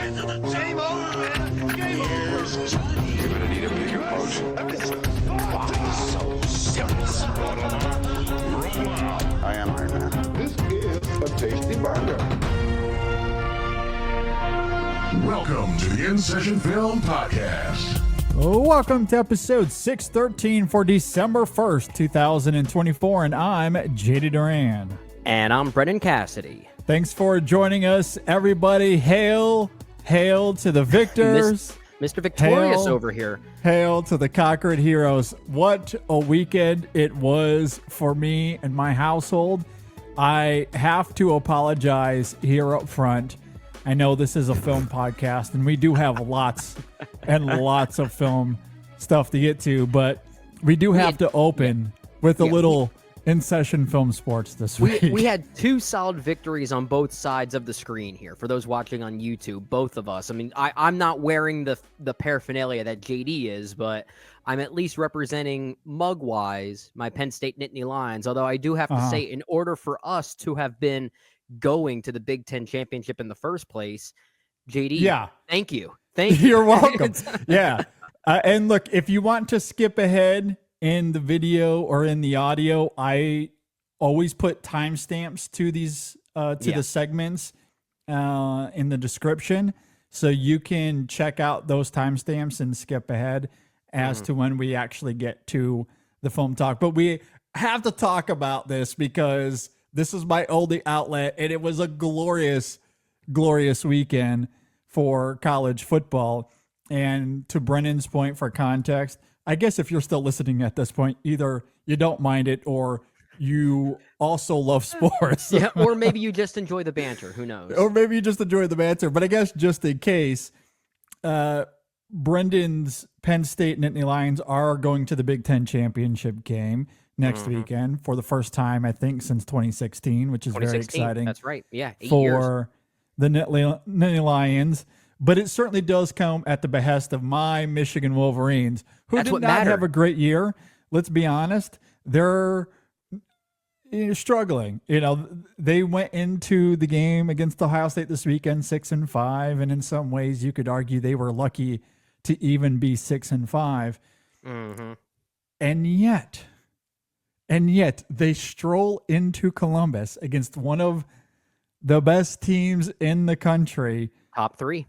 Game over, man. Game over. You're gonna need a bigger boat. So serious. I am Iron Man. This is a tasty burger. Welcome to the InSession Film Podcast. Welcome to episode 613 for December 1st, 2024, and I'm JD Duran. And I'm Brendan Cassidy. Thanks for joining us, everybody. Hail to the victors. Mr. Victorious Hail. over here. Hail to the conquered heroes. What a weekend it was for me and my household. I have to apologize here up front. I know this is a film podcast, and we do have lots and lots of film stuff to get to, but we do have to open with a little InSession Film Sports this week. We had two solid victories on both sides of the screen here. For those watching on YouTube, both of us. I mean, I'm not wearing the paraphernalia that JD is, but I'm at least representing mug-wise my Penn State Nittany Lions, although I do have to say, in order for us to have been going to the Big Ten Championship in the first place, JD, thank you. Thank you. You're welcome. Yeah. And look, if you want to skip ahead in the video or in the audio, I always put timestamps to these the segments in the description, so you can check out those timestamps and skip ahead as to when we actually get to the film talk. But we have to talk about this because this is my only outlet, and it was a glorious, glorious weekend for college football. And to Brennan's point, for context, I guess if you're still listening at this point, either you don't mind it or you also love sports. Or maybe you just enjoy the banter. Who knows? Or maybe you just enjoy the banter. But I guess just in case, Brendan's Penn State Nittany Lions are going to the Big Ten championship game next weekend for the first time, I think, since 2016, which is very exciting. That's right. Yeah, 8 for years. The Nittany Lions. But it certainly does come at the behest of my Michigan Wolverines, who did not have a great year. Let's be honest. They're struggling. You know, they went into the game against Ohio State this weekend 6-5, and in some ways you could argue they were lucky to even be 6-5. And yet they stroll into Columbus against one of the best teams in the country, top 3,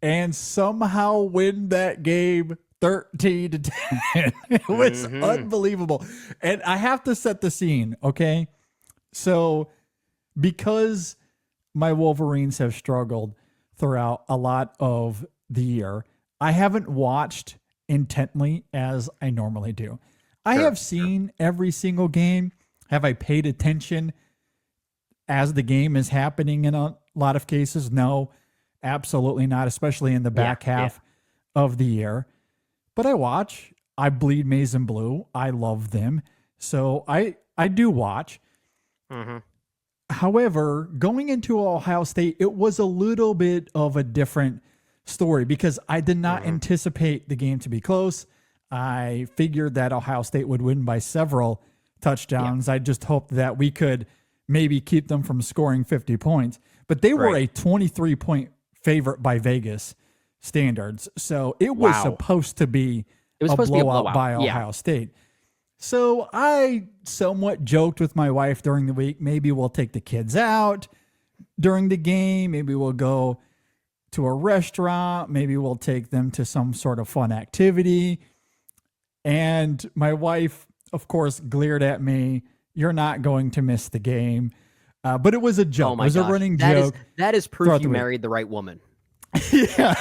and somehow win that game 13-10. It was unbelievable. And I have to set the scene, okay? So because my Wolverines have struggled throughout a lot of the year, I haven't watched intently as I normally do. I have seen every single game. Have I paid attention as the game is happening in a lot of cases? No, absolutely not, especially in the back half of the year. But I watch. I bleed maize and blue. I love them. So I do watch. However, going into Ohio State, it was a little bit of a different story because I did not anticipate the game to be close. I figured that Ohio State would win by several touchdowns. I just hoped that we could maybe keep them from scoring 50 points. But they were a 23-point favorite by Vegas standards. So it was supposed to be a blowout by Ohio State. So I somewhat joked with my wife during the week, maybe we'll take the kids out during the game. Maybe we'll go to a restaurant. Maybe we'll take them to some sort of fun activity. And my wife, of course, glared at me. You're not going to miss the game. But it was a joke. It was a running joke. That is proof you married the right woman. Yeah.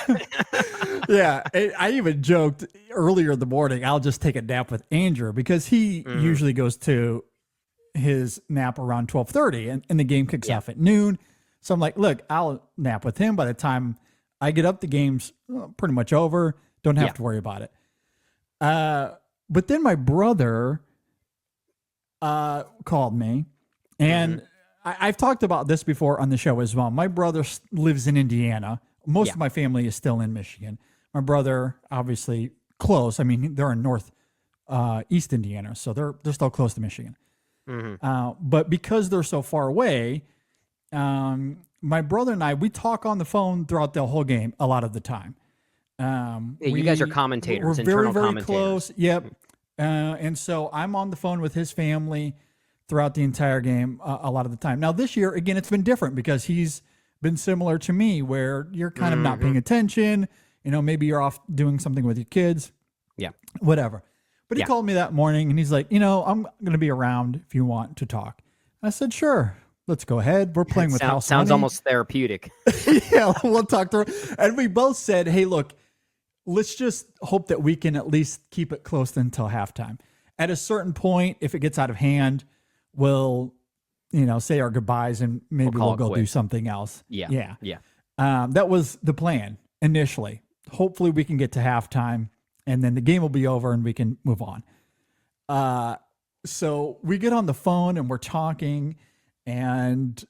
I even joked earlier in the morning, I'll just take a nap with Andrew because he usually goes to his nap around 12:30 and the game kicks off at noon. So I'm like, look, I'll nap with him. By the time I get up, the game's pretty much over. Don't have to worry about it. But then my brother called me, and I've talked about this before on the show as well. My brother lives in Indiana. Most of my family is still in Michigan. My brother, obviously, close. I mean, they're in east Indiana, so they're still close to Michigan. But because they're so far away, my brother and I, we talk on the phone throughout the whole game a lot of the time. Yeah, you guys are commentators, We're internal very commentators. close. Yep. And so I'm on the phone with his family throughout the entire game a lot of the time. Now this year, again, it's been different because he's been similar to me, where you're kind of not paying attention. You know, maybe you're off doing something with your kids. Yeah. Whatever. But he called me that morning and he's like, you know, I'm going to be around if you want to talk. I said, sure. Let's go ahead. We're playing with house Sounds money. almost therapeutic. Yeah, we'll talk through. And we both said, hey, look, let's just hope that we can at least keep it close until halftime. At a certain point, if it gets out of hand, we'll, you know, say our goodbyes and maybe we'll go do something else. Yeah. That was the plan initially. Hopefully we can get to halftime and then the game will be over and we can move on. So we get on the phone and we're talking, and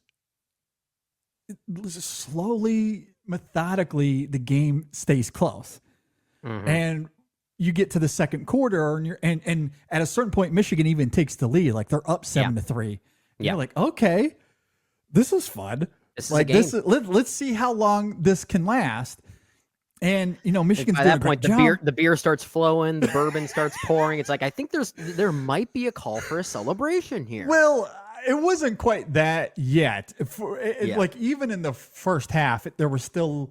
slowly, methodically, the game stays close. And you get to the second quarter, and at a certain point, Michigan even takes the lead. Like they're up 7-3. And you're like, okay, this is fun. Let's see how long this can last. And you know, Michigan's by that point, the beer starts flowing, the bourbon starts pouring. It's like, I think there might be a call for a celebration here. Well, it wasn't quite that yet. Like even in the first half, there was still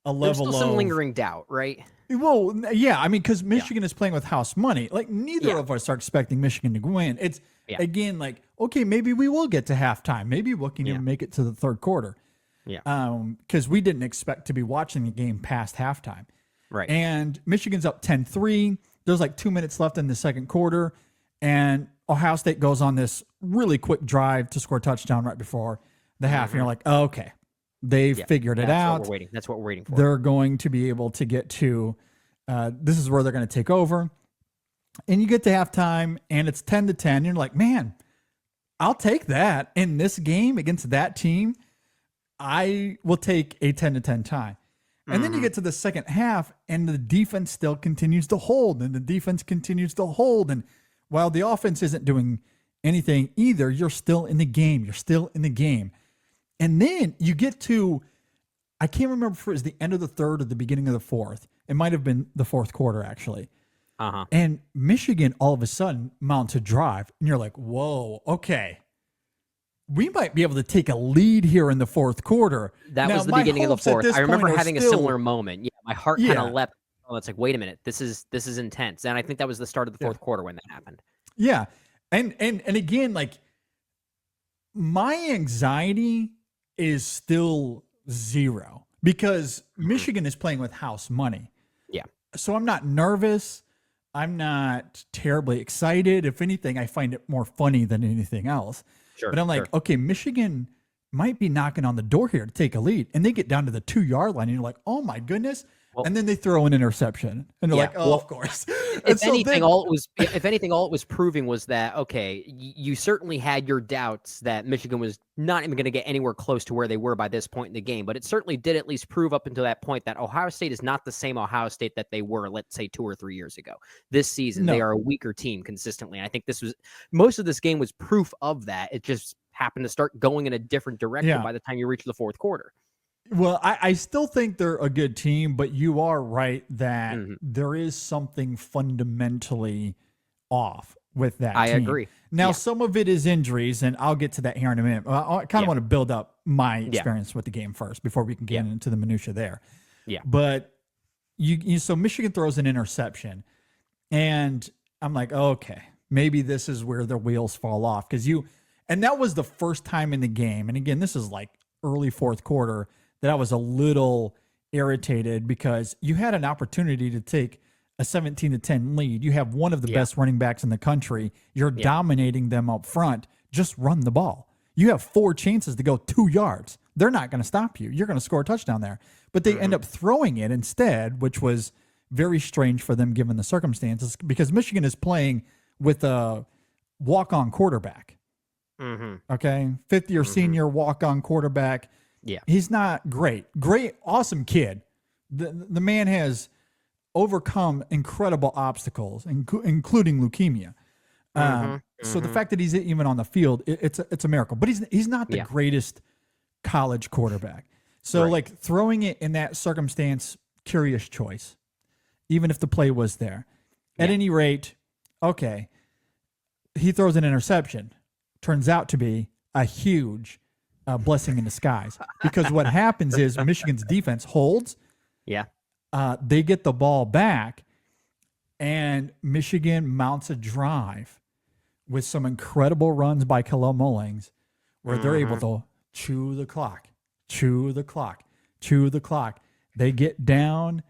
a level of some lingering doubt, right? Well, yeah, I mean, because Michigan is playing with house money. Like neither of us are expecting Michigan to win. It's again like, okay, maybe we will get to halftime. Maybe we can even make it to the third quarter. Yeah. Because we didn't expect to be watching the game past halftime. Right. And Michigan's up 10-3. There's like 2 minutes left in the second quarter. And Ohio State goes on this really quick drive to score a touchdown right before the half. And you're like, oh, okay, they've figured it out. That's what we're waiting for. They're going to be able to get to, this is where they're going to take over. And you get to halftime and it's 10-10. And you're like, man, I'll take that in this game against that team. I will take a 10-10 tie. And then you get to the second half and the defense still continues to hold, and the defense continues to hold. And while the offense isn't doing anything either, you're still in the game. And then you get to, I can't remember if it was the end of the third or the beginning of the fourth. It might have been the fourth quarter, actually. And Michigan all of a sudden mounts a drive. And you're like, whoa, okay. We might be able to take a lead here in the fourth quarter. That was the beginning of the fourth. I remember having a similar moment. Yeah, my heart kind of leapt. Oh, it's like, wait a minute, this is intense. And I think that was the start of the fourth quarter when that happened. Yeah, and again, like my anxiety is still zero because Michigan is playing with house money. Yeah, so I'm not nervous. I'm not terribly excited. If anything, I find it more funny than anything else. But I'm like, okay, Michigan might be knocking on the door here to take a lead. And they get down to the 2-yard line and you're like, oh my goodness. Well, and then they throw an interception and they're like, oh, of course. If anything, all it was proving was that, okay, you certainly had your doubts that Michigan was not even going to get anywhere close to where they were by this point in the game. But it certainly did at least prove up until that point that Ohio State is not the same Ohio State that they were, let's say, 2 or 3 years ago. This season, they are a weaker team consistently. And I think most of this game was proof of that. It just happened to start going in a different direction by the time you reach the fourth quarter. Well, I still think they're a good team, but you are right that there is something fundamentally off with that team. I agree. Now, some of it is injuries, and I'll get to that here in a minute. I kind of want to build up my experience with the game first before we can get into the minutia there. Yeah. But so Michigan throws an interception, and I'm like, okay, maybe this is where their wheels fall off. And that was the first time in the game. And again, this is like early fourth quarter that I was a little irritated because you had an opportunity to take a 17-10 lead. You have one of the best running backs in the country. You're dominating them up front. Just run the ball. You have 4 chances to go 2 yards. They're not going to stop you. You're going to score a touchdown there. But they end up throwing it instead, which was very strange for them given the circumstances because Michigan is playing with a walk-on quarterback. Okay? Fifth-year senior walk-on quarterback. Yeah, he's not great. Awesome kid. The man has overcome incredible obstacles, including leukemia. So the fact that he's even on the field, it's a miracle. But he's not the greatest college quarterback. So Right. like throwing it in that circumstance, curious choice, even if the play was there. At Yeah. any rate, okay, he throws an interception. Turns out to be a huge blessing in disguise, because what happens is Michigan's defense holds. Yeah. They get the ball back, and Michigan mounts a drive with some incredible runs by Khalil Mullings, where they're able to chew the clock. They get down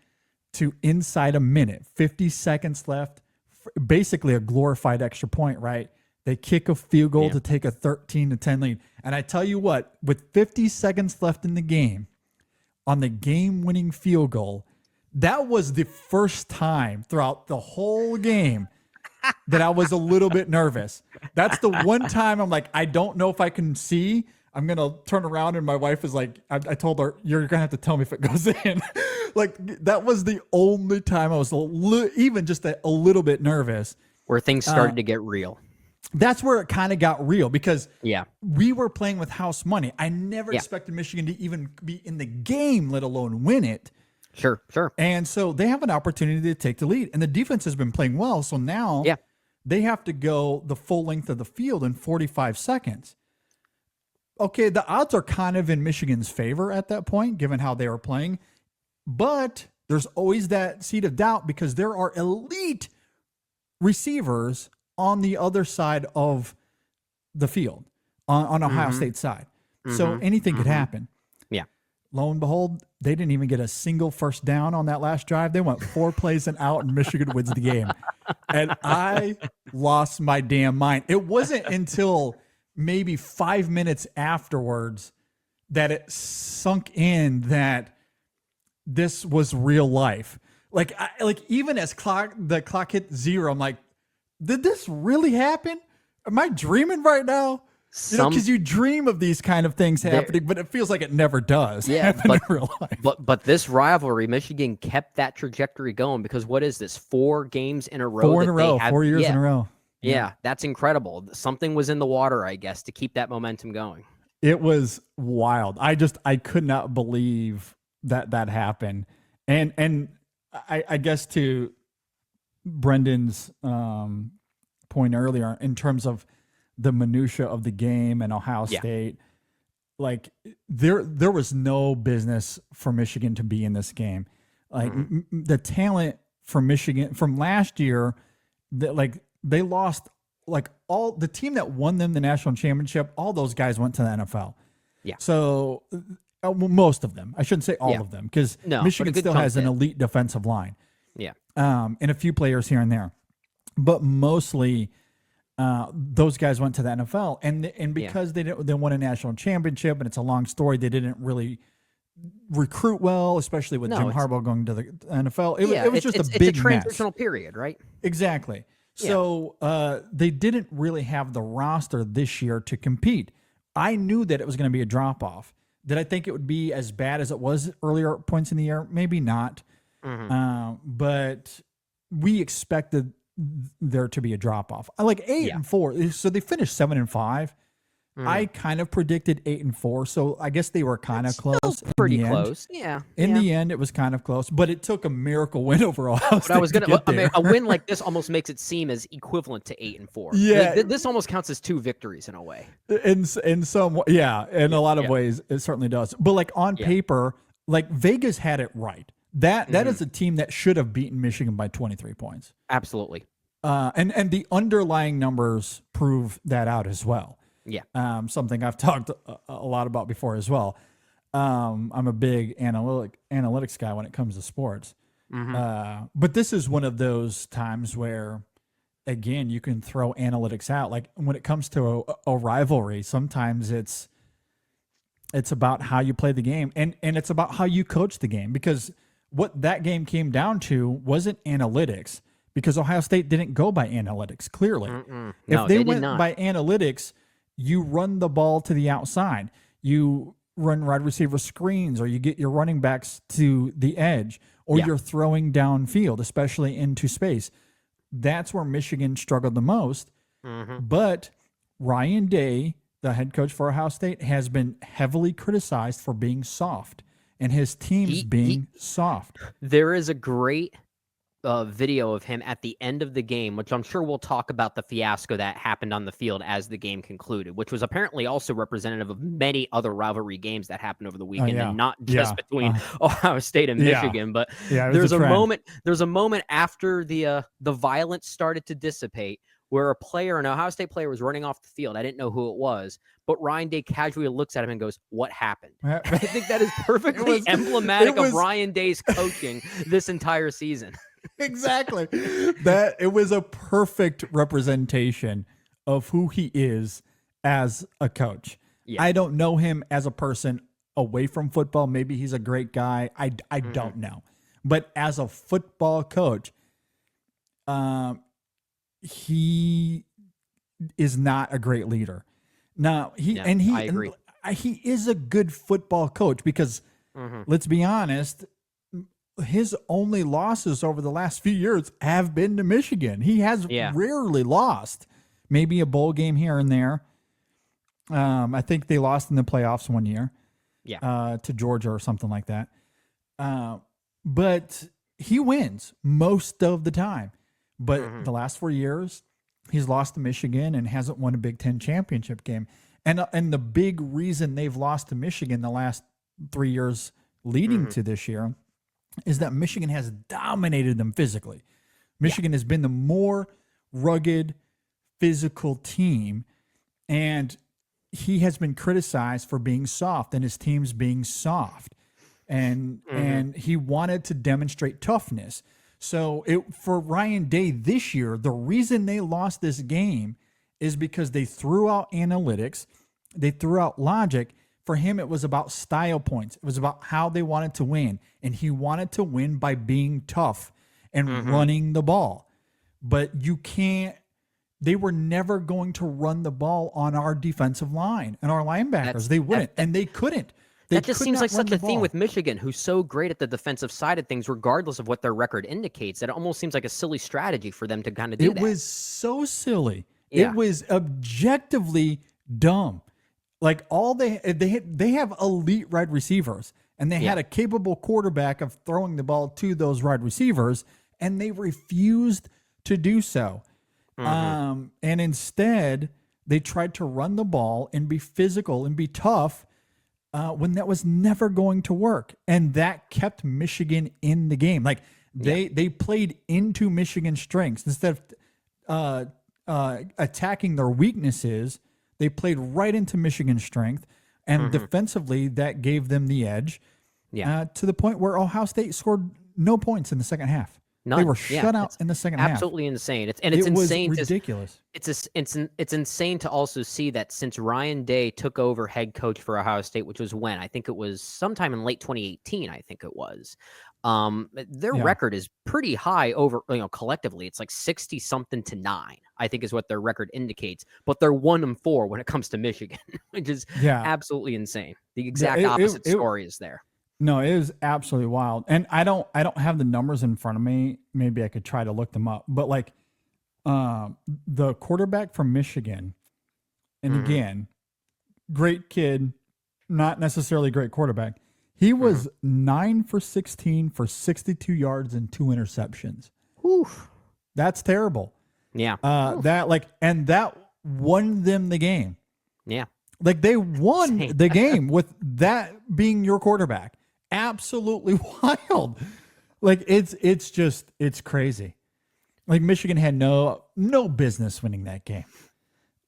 to inside a minute, 50 seconds left, basically a glorified extra point, right? They kick a field goal to take a 13-10 lead. And I tell you what, with 50 seconds left in the game, on the game-winning field goal, that was the first time throughout the whole game that I was a little bit nervous. That's the one time I'm like, I don't know if I can see. I'm going to turn around, and my wife is like, I told her, you're going to have to tell me if it goes in. Like, that was the only time I was even just a little bit nervous. Where things started to get real. That's where it kind of got real, because Yeah. we were playing with house money. I never expected Michigan to even be in the game, let alone win it. Sure. And so they have an opportunity to take the lead. And the defense has been playing well. So now they have to go the full length of the field in 45 seconds. Okay, the odds are kind of in Michigan's favor at that point, given how they were playing. But there's always that seed of doubt, because there are elite receivers on the other side of the field, on Ohio State side. So anything could happen. Yeah. Lo and behold, they didn't even get a single first down on that last drive. They went 4 plays and out, and Michigan wins the game. And I lost my damn mind. It wasn't until maybe 5 minutes afterwards that it sunk in that this was real life. Like, even as the clock hit 0, I'm like, did this really happen? Am I dreaming right now? You know, because you dream of these kind of things happening, but it feels like it never does happen in real life. But this rivalry, Michigan kept that trajectory going, because what is this? 4 games in a row. 4 in a row, 4 years in a row. Yeah, that's incredible. Something was in the water, I guess, to keep that momentum going. It was wild. I could not believe that happened. And I guess to Brendan's point earlier, in terms of the minutia of the game and Ohio State, like there was no business for Michigan to be in this game. Like the talent for Michigan from last year, that like they lost, like all the team that won them the national championship, all those guys went to the NFL. Yeah. So well, most of them, I shouldn't say all of them, because Michigan still has an elite defensive line. Yeah. And a few players here and there, but mostly those guys went to the NFL, and because they won a national championship, and it's a long story, they didn't really recruit well, especially with Jim Harbaugh going to the NFL. It was just a big transitional period, right? Exactly. So they didn't really have the roster this year to compete. I knew that it was going to be a drop off. Did I think it would be as bad as it was earlier points in the year? Maybe not. But we expected there to be a drop off. I like 8-4. So they finished 7-5. I kind of predicted 8-4. So I guess they were kind of close. Pretty close. Yeah. In the end, it was kind of close, but it took a miracle win overall. But I was going to, I mean, a win like this almost makes it seem as equivalent to 8-4. Yeah. This almost counts as 2 victories in a way. In some, in a lot of ways, it certainly does. But like on paper, like Vegas had it right. That is a team that should have beaten Michigan by 23 points. Absolutely. And the underlying numbers prove that out as well. Yeah. Something I've talked a lot about before as well. I'm a big analytics guy when it comes to sports. But this is one of those times where, again, you can throw analytics out. Like when it comes to a rivalry, sometimes it's about how you play the game, and it's about how you coach the game, because what that game came down to wasn't analytics, because Ohio State didn't go by analytics, clearly. No, if they went did not. by analytics, you run the ball to the outside, you run wide receiver screens, or you get your running backs to the edge, or you're throwing downfield, especially into space. That's where Michigan struggled the most. But Ryan Day the head coach for Ohio State, has been heavily criticized for being soft and his teams being soft. There is a great video of him at the end of the game, which I'm sure we'll talk about the fiasco that happened on the field as the game concluded, which was apparently also representative of many other rivalry games that happened over the weekend, and not just between Ohio State and Michigan. But there's a moment after the violence started to dissipate where an Ohio State player was running off the field. I didn't know who it was, but Ryan Day casually looks at him and goes, "What happened?" I think that is perfectly emblematic of Ryan Day's coaching this entire season. Exactly. That it was a perfect representation of who he is as a coach. Yeah. I don't know him as a person away from football. Maybe he's a great guy. I don't know. But as a football coach, he is not a great leader. Now, I agree. He is a good football coach because let's be honest, his only losses over the last few years have been to Michigan. He has rarely lost. Maybe a bowl game here and there. I think they lost in the playoffs one year. To Georgia or something like that. But he wins most of the time. But the last 4 years, he's lost to Michigan and hasn't won a Big Ten championship game. And the big reason they've lost to Michigan the last 3 years leading to this year is that Michigan has dominated them physically. Michigan has been the more rugged, physical team, and he has been criticized for being soft and his teams being soft. And he wanted to demonstrate toughness. So for Ryan Day this year, the reason they lost this game is because they threw out analytics, they threw out logic. For him, it was about style points. It was about how they wanted to win. And he wanted to win by being tough and running the ball. But you can't, they were never going to run the ball on our defensive line and our linebackers. They wouldn't, and they couldn't. That just seems like such a theme with Michigan, who's so great at the defensive side of things, regardless of what their record indicates, that it almost sees like a silly strategy for them to kind of do that. It was so silly. Yeah. It was objectively dumb. Like they have elite wide receivers, and they had a capable quarterback of throwing the ball to those wide receivers, and they refused to do so. And instead, they tried to run the ball and be physical and be tough when that was never going to work. And that kept Michigan in the game. Like they played into Michigan's strengths instead of attacking their weaknesses. They played right into Michigan's strength, and defensively, that gave them the edge. To the point where Ohio State scored no points in the second half. None. They were shut out in the second half. Absolutely insane. It's insane. Ridiculous. It's insane to also see that since Ryan Day took over head coach for Ohio State, which was when I think it was sometime in late 2018. I think it was. Their record is pretty high over, collectively. It's like 60-something-9, I think is what their record indicates. But they're 1-4 when it comes to Michigan, which is absolutely insane. The exact opposite story is there. No, it was absolutely wild. And I don't have the numbers in front of me. Maybe I could try to look them up. But like the quarterback from Michigan, and again, great kid, not necessarily a great quarterback. He was 9 for 16 for 62 yards and 2 interceptions. Oof. That's terrible. Yeah. That won them the game. Yeah. Like they won the game with that being your quarterback. Absolutely wild. Like it's crazy. Like Michigan had no business winning that game.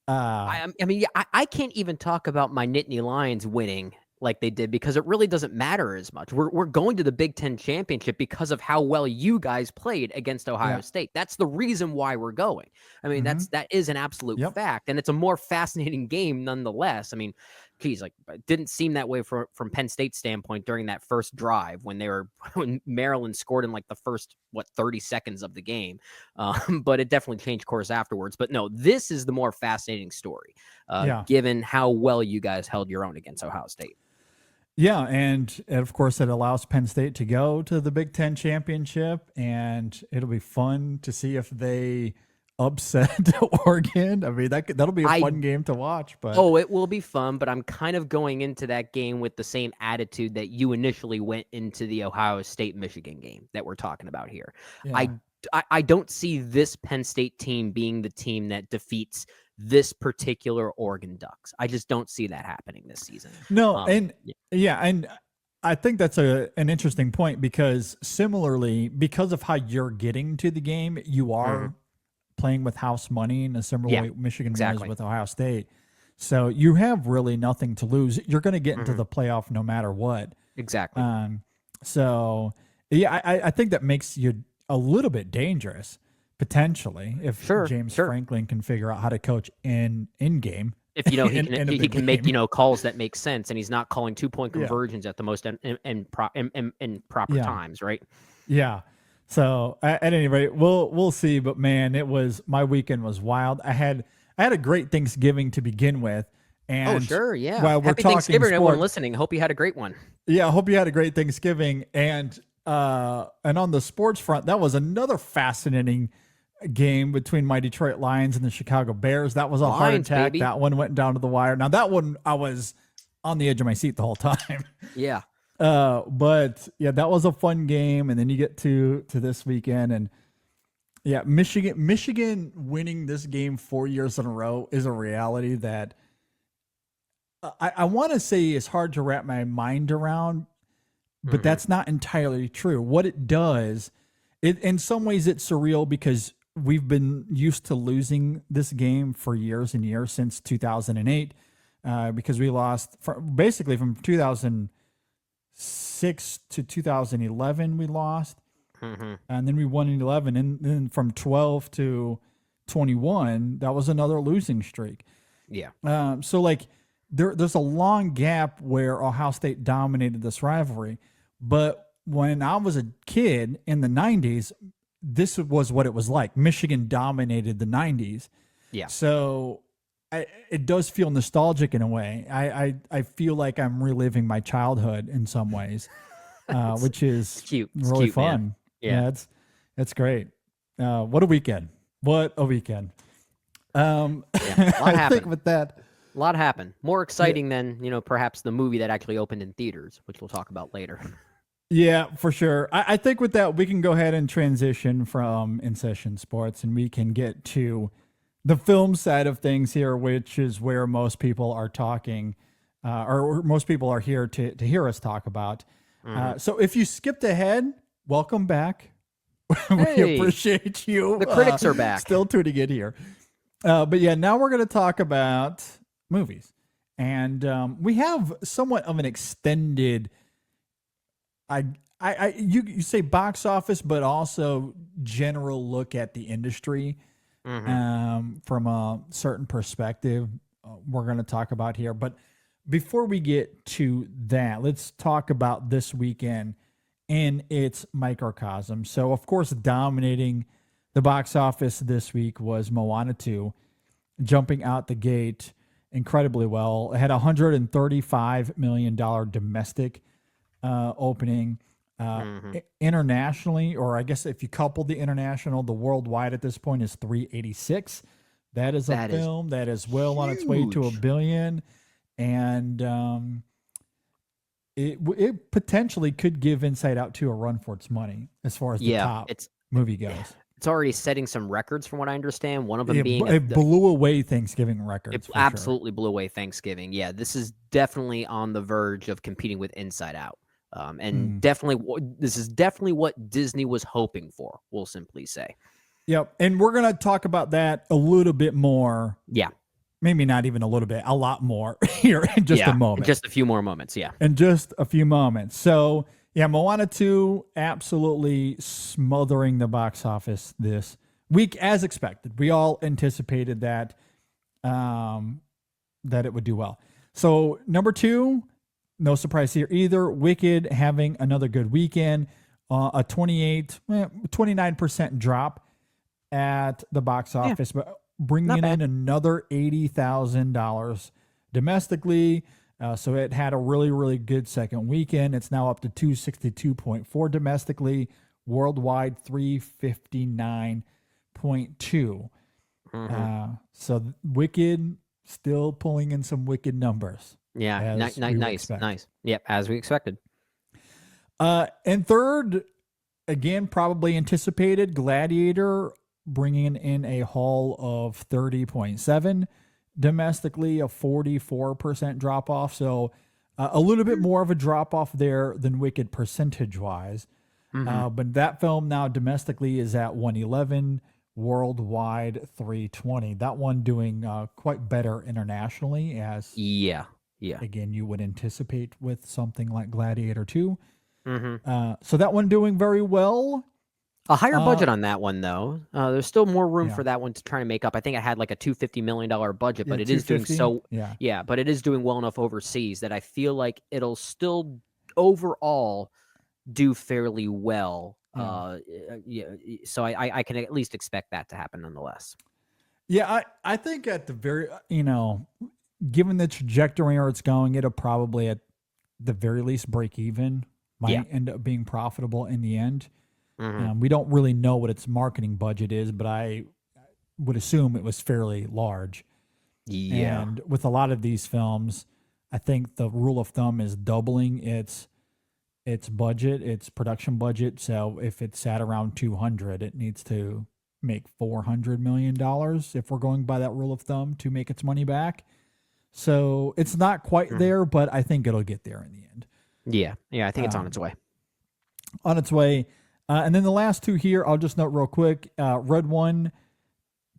I can't even talk about my Nittany Lions winning like they did because it really doesn't matter as much. We're going to the Big Ten championship because of how well you guys played against Ohio State. That's the reason why we're going. I mean, that is an absolute fact, and it's a more fascinating game nonetheless. I mean, geez, like it didn't seem that way from Penn State's standpoint during that first drive when Maryland scored in like the first 30 seconds of the game, but it definitely changed course afterwards. But no, this is the more fascinating story, given how well you guys held your own against Ohio State. Yeah, and of course it allows Penn State to go to the Big Ten championship, and it'll be fun to see if they upset Oregon. I mean, that'll be a fun game to watch. But oh, it will be fun. But I'm kind of going into that game with the same attitude that you initially went into the Ohio State Michigan game that we're talking about here. yeah. I don't see this Penn State team being the team that defeats this particular Oregon Ducks. I just don't see that happening this season. No, and I think that's an interesting point because similarly, because of how you're getting to the game, you are playing with house money in a similar way Michigan was with Ohio State. So you have really nothing to lose. You're going to get into the playoff no matter what. Exactly. So yeah, I think that makes you a little bit dangerous potentially if James Franklin can figure out how to coach in game. If he can make calls that make sense, and he's not calling 2-point conversions at the most in proper times, right? Yeah. So at any rate, we'll see. But man, my weekend was wild. I had a great Thanksgiving to begin with, and while we're Happy talking Thanksgiving, sport, everyone listening. Hope you had a great one. Yeah, I hope you had a great Thanksgiving, and on the sports front, that was another fascinating game between my Detroit Lions and the Chicago Bears. That was a heart attack. Baby. That one went down to the wire. Now that one, I was on the edge of my seat the whole time. Yeah. But yeah, that was a fun game. And then you get to this weekend, and yeah, Michigan winning this game 4 years in a row is a reality that I want to say is hard to wrap my mind around, but that's not entirely true. What it does, in some ways it's surreal because we've been used to losing this game for years and years since 2008, because we lost basically from 2006 to 2011 we lost, and then we won in 11, and then from 12 to 21 that was another losing streak. Yeah. So like there's a long gap where Ohio State dominated this rivalry, but when I was a kid in the 90s, this was what it was like. Michigan dominated the 90s. Yeah. So it does feel nostalgic in a way. I feel like I'm reliving my childhood in some ways, which is cute. Really cute, fun. Man. Yeah. It's great. What a weekend. What a weekend. A lot I think with that, a lot happened. More exciting than, perhaps the movie that actually opened in theaters, which we'll talk about later. Yeah, for sure. I think with that, we can go ahead and transition from InSession Sports, and we can get to the film side of things here, which is where most people are talking, or most people are here to hear us talk about. So if you skipped ahead, welcome back. We appreciate you. The critics are back. Still tuning in here. But yeah, now we're going to talk about movies. And we have somewhat of an extended... you say box office, but also general look at the industry from a certain perspective we're going to talk about here. But before we get to that, let's talk about this weekend in its microcosm. So, of course, dominating the box office this week was MOANA 2, jumping out the gate incredibly well. It had a $135 million domestic opening. Internationally, or I guess if you couple the international, the worldwide at this point is 386. That is a film that is well on its way to $1 billion, and it potentially could give Inside Out 2 a run for its money as far as the top movie goes. It's already setting some records from what I understand. One of them being it blew away Thanksgiving records. It absolutely blew away Thanksgiving. Yeah, this is definitely on the verge of competing with Inside Out. And this is definitely what Disney was hoping for, we'll simply say. Yep. And we're going to talk about that a little bit more. Yeah. Maybe not even a little bit, a lot more here in just a moment. Just a few more moments. Yeah. In just a few moments. So, yeah, MOANA 2 absolutely smothering the box office this week as expected. We all anticipated that, that it would do well. So, number 2, no surprise here either. Wicked having another good weekend, a 29% drop at the box office, but bringing in another $80,000 domestically. So it had a really, really good second weekend. It's now up to 262.4 domestically, worldwide 359.2. So Wicked still pulling in some Wicked numbers. Yeah, as we would nice, expect. nice. Yep, as we expected. And third, again, probably anticipated, Gladiator bringing in a haul of 30.7 domestically, a 44% drop off. So a little bit more of a drop off there than Wicked percentage wise. But that film now domestically is at 111, worldwide 320. That one doing quite better internationally, as Yeah. again you would anticipate with something like Gladiator 2. Mm-hmm. So that one doing very well. A higher budget on that one, though. There's still more room Yeah. for that one to try to make up. I think I had like a $250 million budget, but Yeah, it is doing 250. Yeah. but it is doing well enough overseas that I feel like it'll still overall do fairly well. So I can at least expect that to happen nonetheless. Yeah, I think at the very, given the trajectory where it's going, it'll probably at the very least break even. Might end up being profitable in the end. We don't really know what its marketing budget is, but I would assume it was fairly large. Yeah. And with a lot of these films, I think the rule of thumb is doubling its budget, its production budget. So if it's sat around 200, it needs to make $400 million if we're going by that rule of thumb to make its money back. So it's not quite there, but I think it'll get there in the end. Yeah, I think it's on its way. On its way. And then the last two here, I'll just note real quick. Red One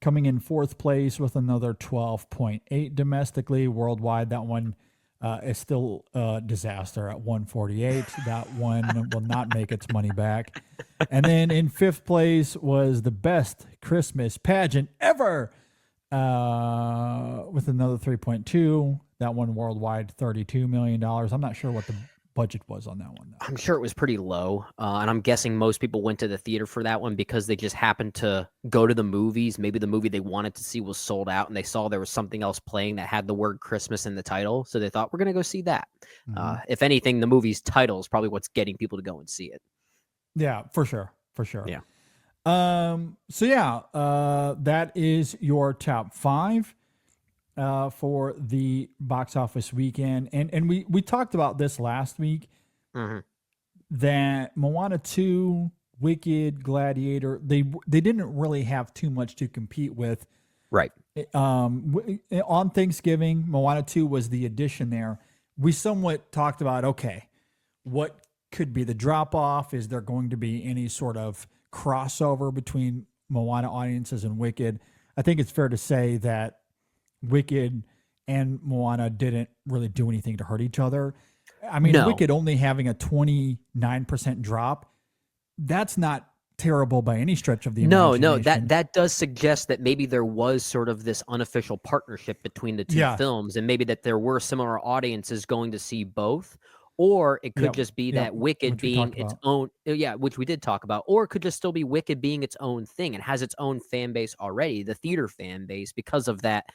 coming in fourth place with another 12.8 domestically. Worldwide, that one is still a disaster at 148. That one will not make its money back. And then in fifth place was the best Christmas pageant ever with another 3.2. That one worldwide, $32 million. I'm not sure what the budget was on that one, though. I'm sure it was pretty low, and I'm guessing most people went to the theater for that one because they just happened to go to the movies. Maybe the movie they wanted to see was sold out, and they saw there was something else playing that had the word Christmas in the title, so they thought, we're going to go see that. If anything, the movie's title is probably what's getting people to go and see it. Yeah, for sure. Yeah. That is your top 5 for the box office weekend. And we talked about this last week, that Moana 2, Wicked, Gladiator, they didn't really have too much to compete with. Right. On Thanksgiving, Moana 2 was the addition there. We somewhat talked about, okay, what could be the drop off? Is there going to be any sort of crossover between Moana audiences and Wicked? I think it's fair to say that Wicked and Moana didn't really do anything to hurt each other. I mean, No. Wicked only having a 29% drop, that's not terrible by any stretch of the imagination. No, that does suggest that maybe there was sort of this unofficial partnership between the two films, and maybe that there were similar audiences going to see both, or it could just be that Wicked which we being talked its about. own, which we did talk about, or it could just still be Wicked being its own thing and has its own fan base already, the theater fan base, because of that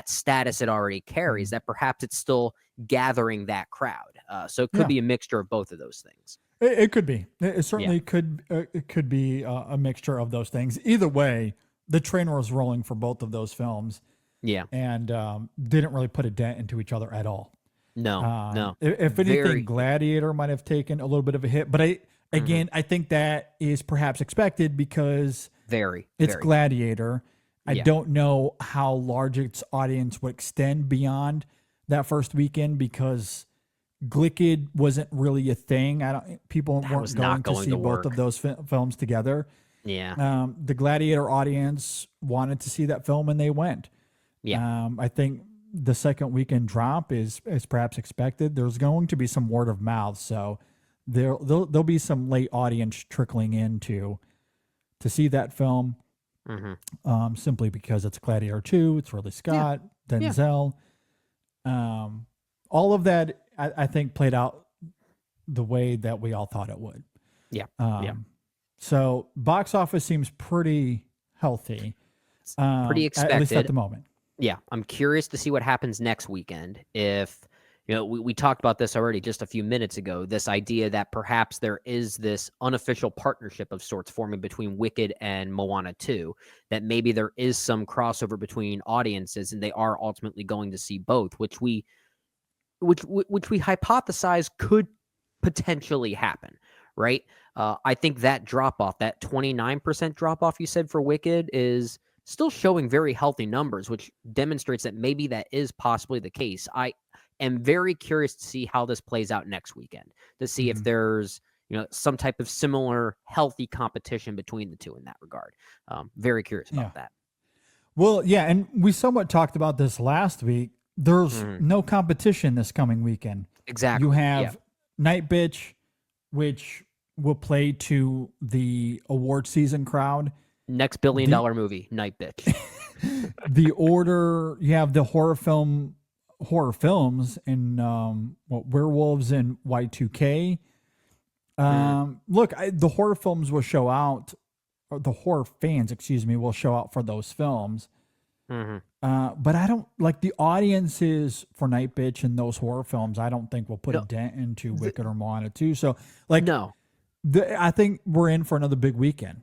status it already carries, that perhaps it's still gathering that crowd. So it could be a mixture of both of those things. It could be. It certainly could. It could be a mixture of those things. Either way, the train was rolling for both of those films. Yeah. And didn't really put a dent into each other at all. No. If anything, Gladiator might have taken a little bit of a hit, but I think that is perhaps expected because it's Gladiator. I don't know how large its audience would extend beyond that first weekend because Glicked wasn't really a thing. People weren't going to see both of those films together. Yeah. The Gladiator audience wanted to see that film and they went. Yeah. I think the second weekend drop is perhaps expected. There's going to be some word of mouth, so there'll be some late audience trickling in to see that film. Simply because it's Gladiator 2, it's Ridley Scott, Denzel. All of that, I think, played out the way that we all thought it would. So box office seems pretty healthy. Pretty expected. At least at the moment. Yeah, I'm curious to see what happens next weekend. If we talked about this already just a few minutes ago, this idea that perhaps there is this unofficial partnership of sorts forming between Wicked and Moana 2, that maybe there is some crossover between audiences and they are ultimately going to see both, which we hypothesize could potentially happen, right? I think that drop off, that 29% drop off you said for Wicked, is still showing very healthy numbers, which demonstrates that maybe that is possibly the case. I am very curious to see how this plays out next weekend, to see if there's some type of similar healthy competition between the two in that regard. Very curious about that. Well, yeah, and we somewhat talked about this last week. There's no competition this coming weekend. Exactly. You have Night Bitch, which will play to the award season crowd. Next $1 billion movie, Night Bitch. The Order, you have the horror films and werewolves and Y2K. Look, the horror films will show out, or the horror fans, will show out for those films. But I don't like the audiences for Night Bitch and those horror films. I don't think will put a dent into Wicked or Moana 2. So, I think we're in for another big weekend.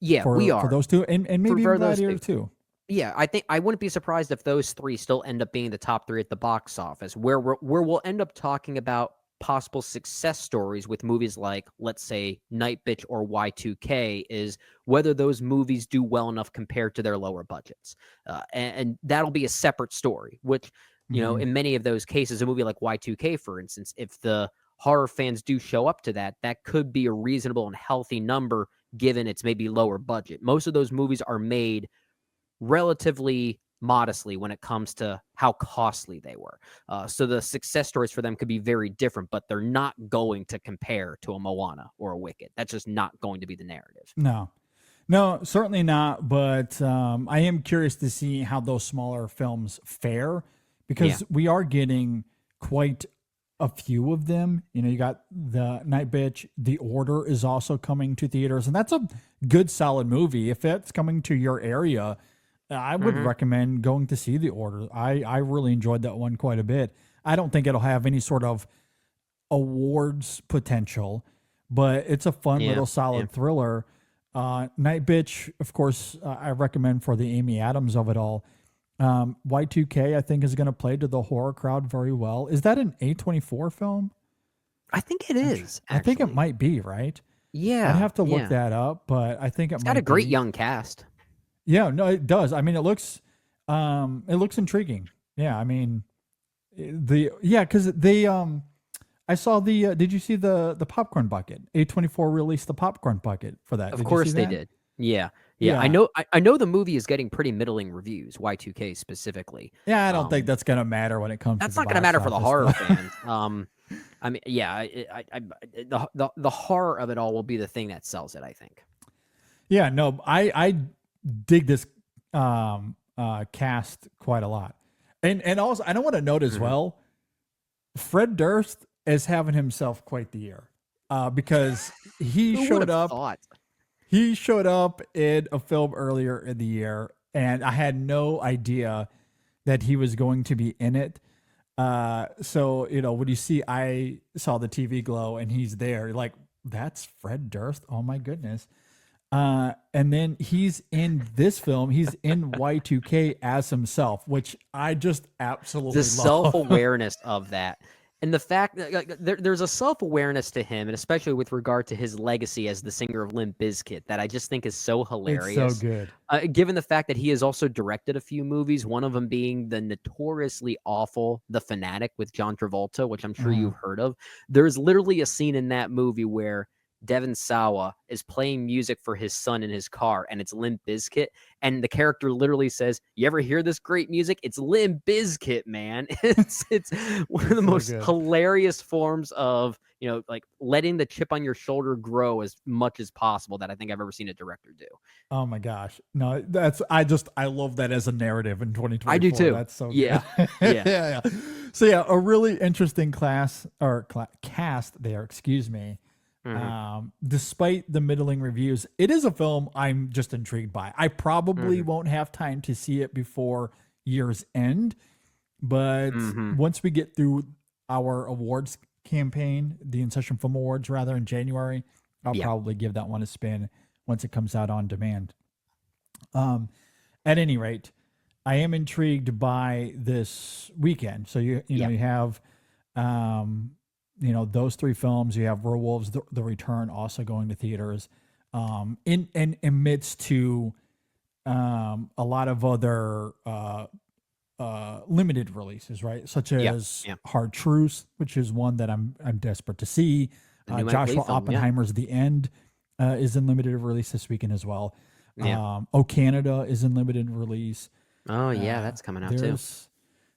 Yeah, we are for those two, and maybe for Gladiator too. Yeah, I think I wouldn't be surprised if those three still end up being the top three at the box office, where we'll end up talking about possible success stories with movies like, let's say, Night Bitch or Y2K, is whether those movies do well enough compared to their lower budgets, and that'll be a separate story. Which in many of those cases, a movie like Y2K, for instance, if the horror fans do show up to that, that could be a reasonable and healthy number given its maybe lower budget. Most of those movies are made relatively modestly when it comes to how costly they were. So the success stories for them could be very different, but they're not going to compare to a Moana or a Wicked. That's just not going to be the narrative. No, certainly not. But I am curious to see how those smaller films fare, because we are getting quite a few of them. You got the Night Bitch. The Order is also coming to theaters, and that's a good, solid movie. If it's coming to your area, I would recommend going to see The Order. I really enjoyed that one quite a bit. I don't think it'll have any sort of awards potential, but it's a fun little solid thriller. Night Bitch, of course, I recommend for the Amy Adams of it all. Y2K, I think, is going to play to the horror crowd very well. Is that an A24 film? I think it is. I think it might be, right? Yeah. I'd have to look that up, but I think it's got a great young cast. Yeah, no, it does. I mean, it looks intriguing. Yeah, I mean, because I saw did you see the popcorn bucket? A24 released the popcorn bucket for that. Of course they did. Yeah. I know the movie is getting pretty middling reviews, Y2K specifically. Yeah, I don't think that's gonna matter when it comes. That's to not gonna matter for the horror fans. I mean, the horror of it all will be the thing that sells it, I think. Yeah, no, I dig this cast quite a lot, and also I don't want to note as well, Fred Durst is having himself quite the year, because he showed up. He showed up in a film earlier in the year, and I had no idea that he was going to be in it. So, when you see, I saw the TV glow and he's there, you're like, that's Fred Durst. Oh my goodness. And then he's in this film. He's in Y2K as himself, which I just absolutely the love. Self-awareness of that. And the fact that there's a self-awareness to him, and especially with regard to his legacy as the singer of Limp Bizkit, that I just think is so hilarious. It's so good. Given the fact that he has also directed a few movies, one of them being the notoriously awful The Fanatic with John Travolta, which I'm sure you've heard of. There's literally a scene in that movie where Devon Sawa is playing music for his son in his car, and it's Limp Bizkit, and the character literally says, "You ever hear this great music? It's Limp Bizkit, man." It's one of the most hilarious forms of like letting the chip on your shoulder grow as much as possible that I think I've ever seen a director do. Oh my gosh, no, I love that as a narrative in 2024. I do too. That's so yeah. good. yeah. So yeah, a really interesting cast there. Excuse me. Despite the middling reviews, it is a film I'm just intrigued by. I probably won't have time to see it before year's end, but once we get through our awards campaign, the InSession Film Awards, rather, in January. I'll probably give that one a spin once it comes out on demand. At any rate, I am intrigued by this weekend. So you have, those three films. You have Werewolves: The Return also going to theaters, in amidst to a lot of other limited releases, right? Such as Hard Truth, which is one that I'm desperate to see. Joshua Oppenheimer's The End is in limited release this weekend as well. Oh Canada is in limited release. Oh yeah, that's coming out too.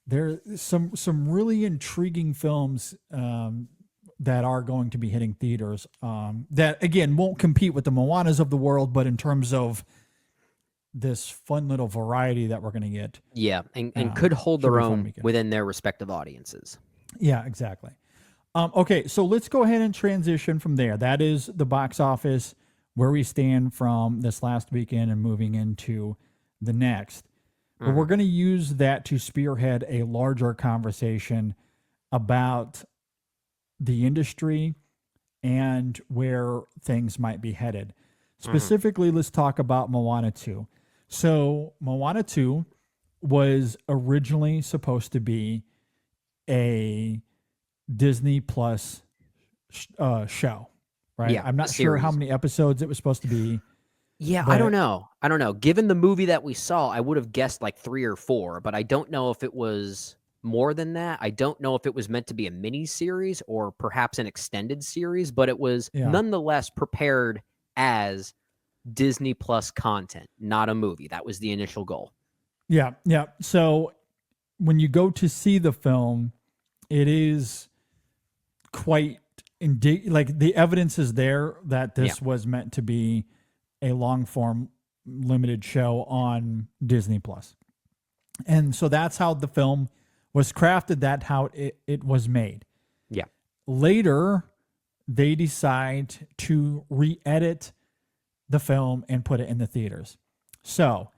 There's some really intriguing films that are going to be hitting theaters that again won't compete with the Moanas of the world, but in terms of this fun little variety that we're going to get. Yeah, and could hold their own within their respective audiences. Yeah, exactly. Okay, so let's go ahead and transition from there. That is the box office, where we stand from this last weekend and moving into the next. But we're going to use that to spearhead a larger conversation about the industry and where things might be headed. Specifically, let's talk about MOANA 2. So MOANA 2 was originally supposed to be a Disney Plus show, right? Yeah, I'm not sure how many episodes it was supposed to be. Yeah, I don't know. Given the movie that we saw, I would have guessed like 3 or 4, but I don't know if it was more than that. I don't know if it was meant to be a mini series or perhaps an extended series, but it was nonetheless prepared as Disney Plus content, not a movie. That was the initial goal. Yeah. So when you go to see the film, it is quite like the evidence is there that this was meant to be a long form limited show on Disney Plus. And so that's how the film was crafted. That's how it was made. Yeah. Later, they decide to re-edit the film and put it in the theaters. So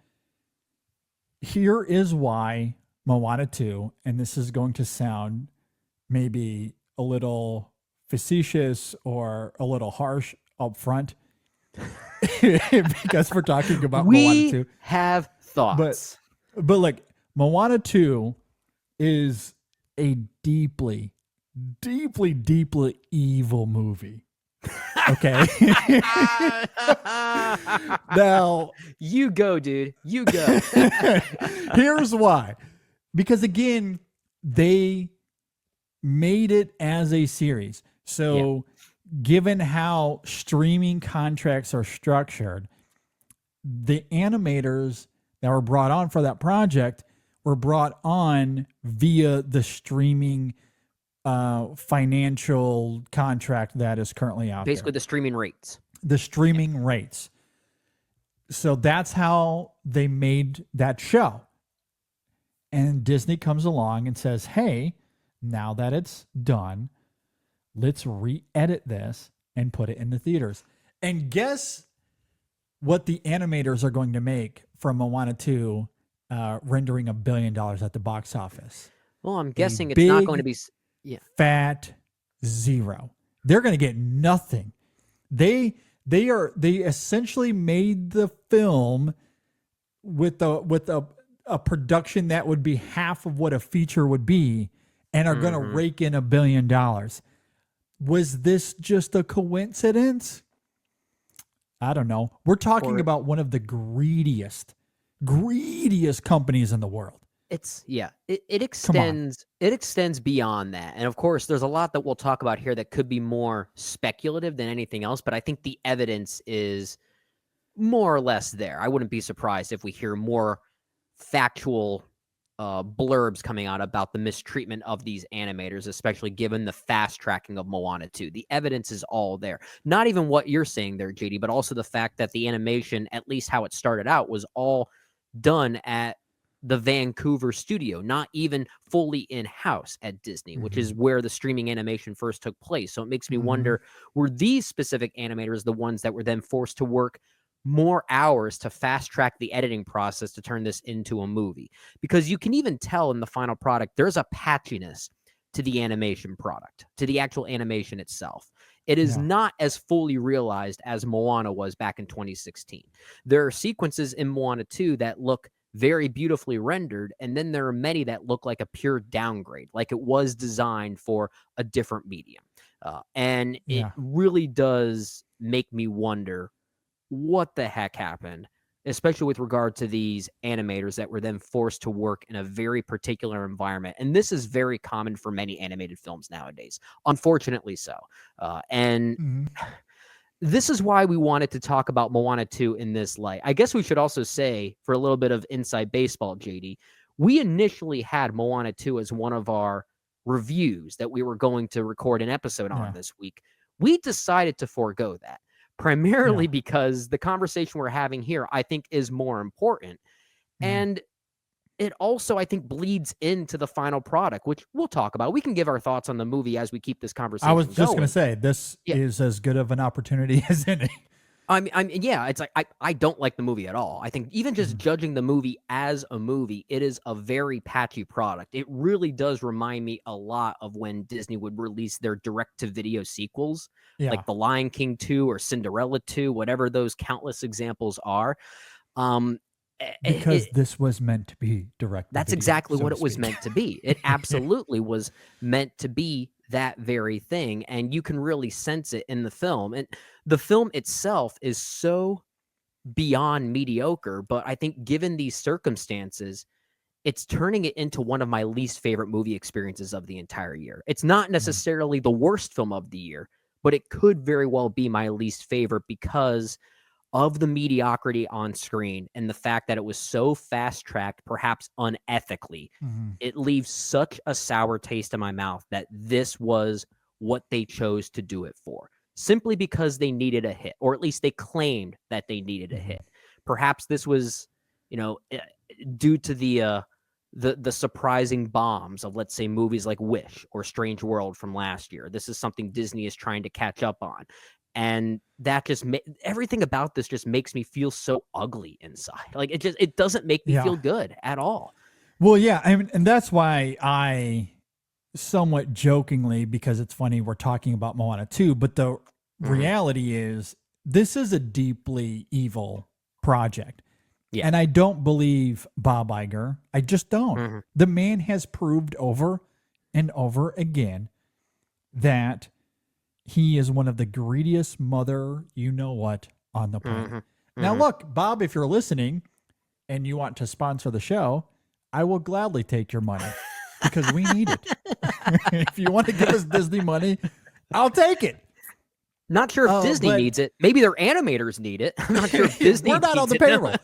here is why MOANA 2, and this is going to sound maybe a little facetious or a little harsh up front, because we're talking about MOANA 2. We have thoughts. But like MOANA 2 is a deeply, deeply, deeply evil movie. Okay. Now, you go, dude. You go. Here's why. Because again, they made it as a series. So given how streaming contracts are structured, the animators that were brought on for that project were brought on via the streaming financial contract that is currently out Basically, there. the streaming rates. The streaming rates. So that's how they made that show. And Disney comes along and says, hey, now that it's done, let's re-edit this and put it in the theaters. And guess what the animators are going to make from MOANA 2 rendering $1 billion at the box office? Well, I'm guessing it's not going to be... Fat zero. They're going to get nothing. They essentially made the film with a production that would be half of what a feature would be, and are going to rake in $1 billion. Was this just a coincidence? I don't know. We're talking about one of the greediest companies in the world. It extends beyond that. And of course, there's a lot that we'll talk about here that could be more speculative than anything else, but I think the evidence is more or less there. I wouldn't be surprised if we hear more factual blurbs coming out about the mistreatment of these animators, especially given the fast tracking of MOANA 2. The evidence is all there. Not even what you're saying there, JD, but also the fact that the animation, at least how it started out, was all done at the Vancouver studio, not even fully in-house at Disney, which is where the streaming animation first took place. So it makes me wonder, were these specific animators the ones that were then forced to work more hours to fast track the editing process to turn this into a movie? Because you can even tell in the final product, there's a patchiness to the animation product, to the actual animation itself. It is Yeah. not as fully realized as Moana was back in 2016. There are sequences in Moana 2 that look very beautifully rendered, and then there are many that look like a pure downgrade, like it was designed for a different medium. And it Yeah. really does make me wonder what the heck happened, especially with regard to these animators that were then forced to work in a very particular environment. And this is very common for many animated films nowadays, unfortunately so. And Mhm. this is why we wanted to talk about Moana 2 in this light. I guess we should also say, for a little bit of inside baseball, JD, we initially had Moana 2 as one of our reviews that we were going to record an episode on Yeah. this week. We decided to forego that, primarily Yeah. because the conversation we're having here, I think, is more important. Yeah. And it also, I think, bleeds into the final product, which we'll talk about. We can give our thoughts on the movie as we keep this conversation I was just going going. to say, this Yeah. is as good of an opportunity as any. Yeah, it's like I don't like the movie at all. I think even just judging the movie as a movie, it is a very patchy product. It really does remind me a lot of when Disney would release their direct-to-video sequels, Yeah. like The Lion King 2 or Cinderella 2, whatever those countless examples are. Because this was meant to be direct. That's video, exactly so what to it was speak. meant to be. It absolutely was meant to be that very thing. And you can really sense it in the film. And the film itself is so beyond mediocre. But I think given these circumstances, it's turning it into one of my least favorite movie experiences of the entire year. It's not necessarily the worst film of the year, but it could very well be my least favorite because of the mediocrity on screen and the fact that it was so fast-tracked, perhaps unethically. Mhm. It leaves such a sour taste in my mouth that this was what they chose to do it for, simply because they needed a hit, or at least they claimed that they needed a hit. Perhaps this was, due to the surprising bombs of, let's say, movies like Wish or Strange World from last year. This is something Disney is trying to catch up on. And that just everything about this just makes me feel so ugly inside. Like it doesn't make me feel good at all. Well, yeah, I mean, and that's why I somewhat jokingly, because it's funny, we're talking about Moana 2, but the reality is this is a deeply evil project. Yeah. And I don't believe Bob Iger. I just don't. The man has proved over and over again that he is one of the greediest mother you-know-what on the planet. Now, look, Bob, if you're listening and you want to sponsor the show, I will gladly take your money because we need it. If you want to give us Disney money, I'll take it. Not sure if Disney needs it. Maybe their animators need it. I'm not sure if Disney We're not on the needs it. payroll.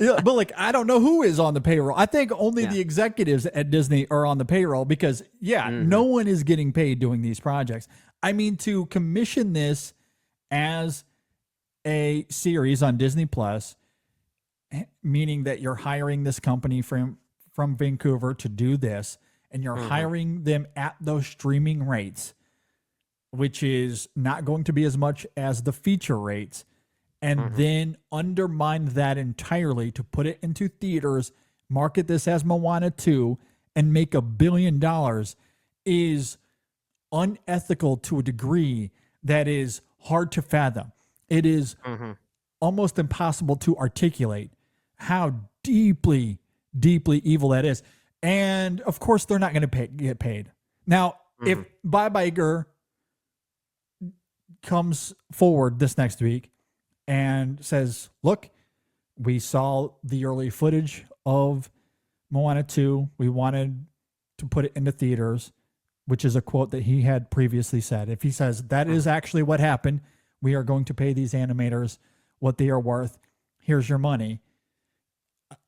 Yeah, but like, I don't know who is on the payroll. I think only the executives at Disney are on the payroll because, no one is getting paid doing these projects. I mean, to commission this as a series on Disney Plus, meaning that you're hiring this company from Vancouver to do this, and you're hiring them at those streaming rates, which is not going to be as much as the feature rates, and then undermine that entirely to put it into theaters, market this as Moana 2, and make $1 billion is unethical to a degree that is hard to fathom. It is almost impossible to articulate how deeply, deeply evil that is. And of course, they're not going to get paid. Now, if Bob Iger comes forward this next week and says, look, we saw the early footage of Moana 2. We wanted to put it into theaters, which is a quote that he had previously said. If he says that is actually what happened, we are going to pay these animators what they are worth. Here's your money.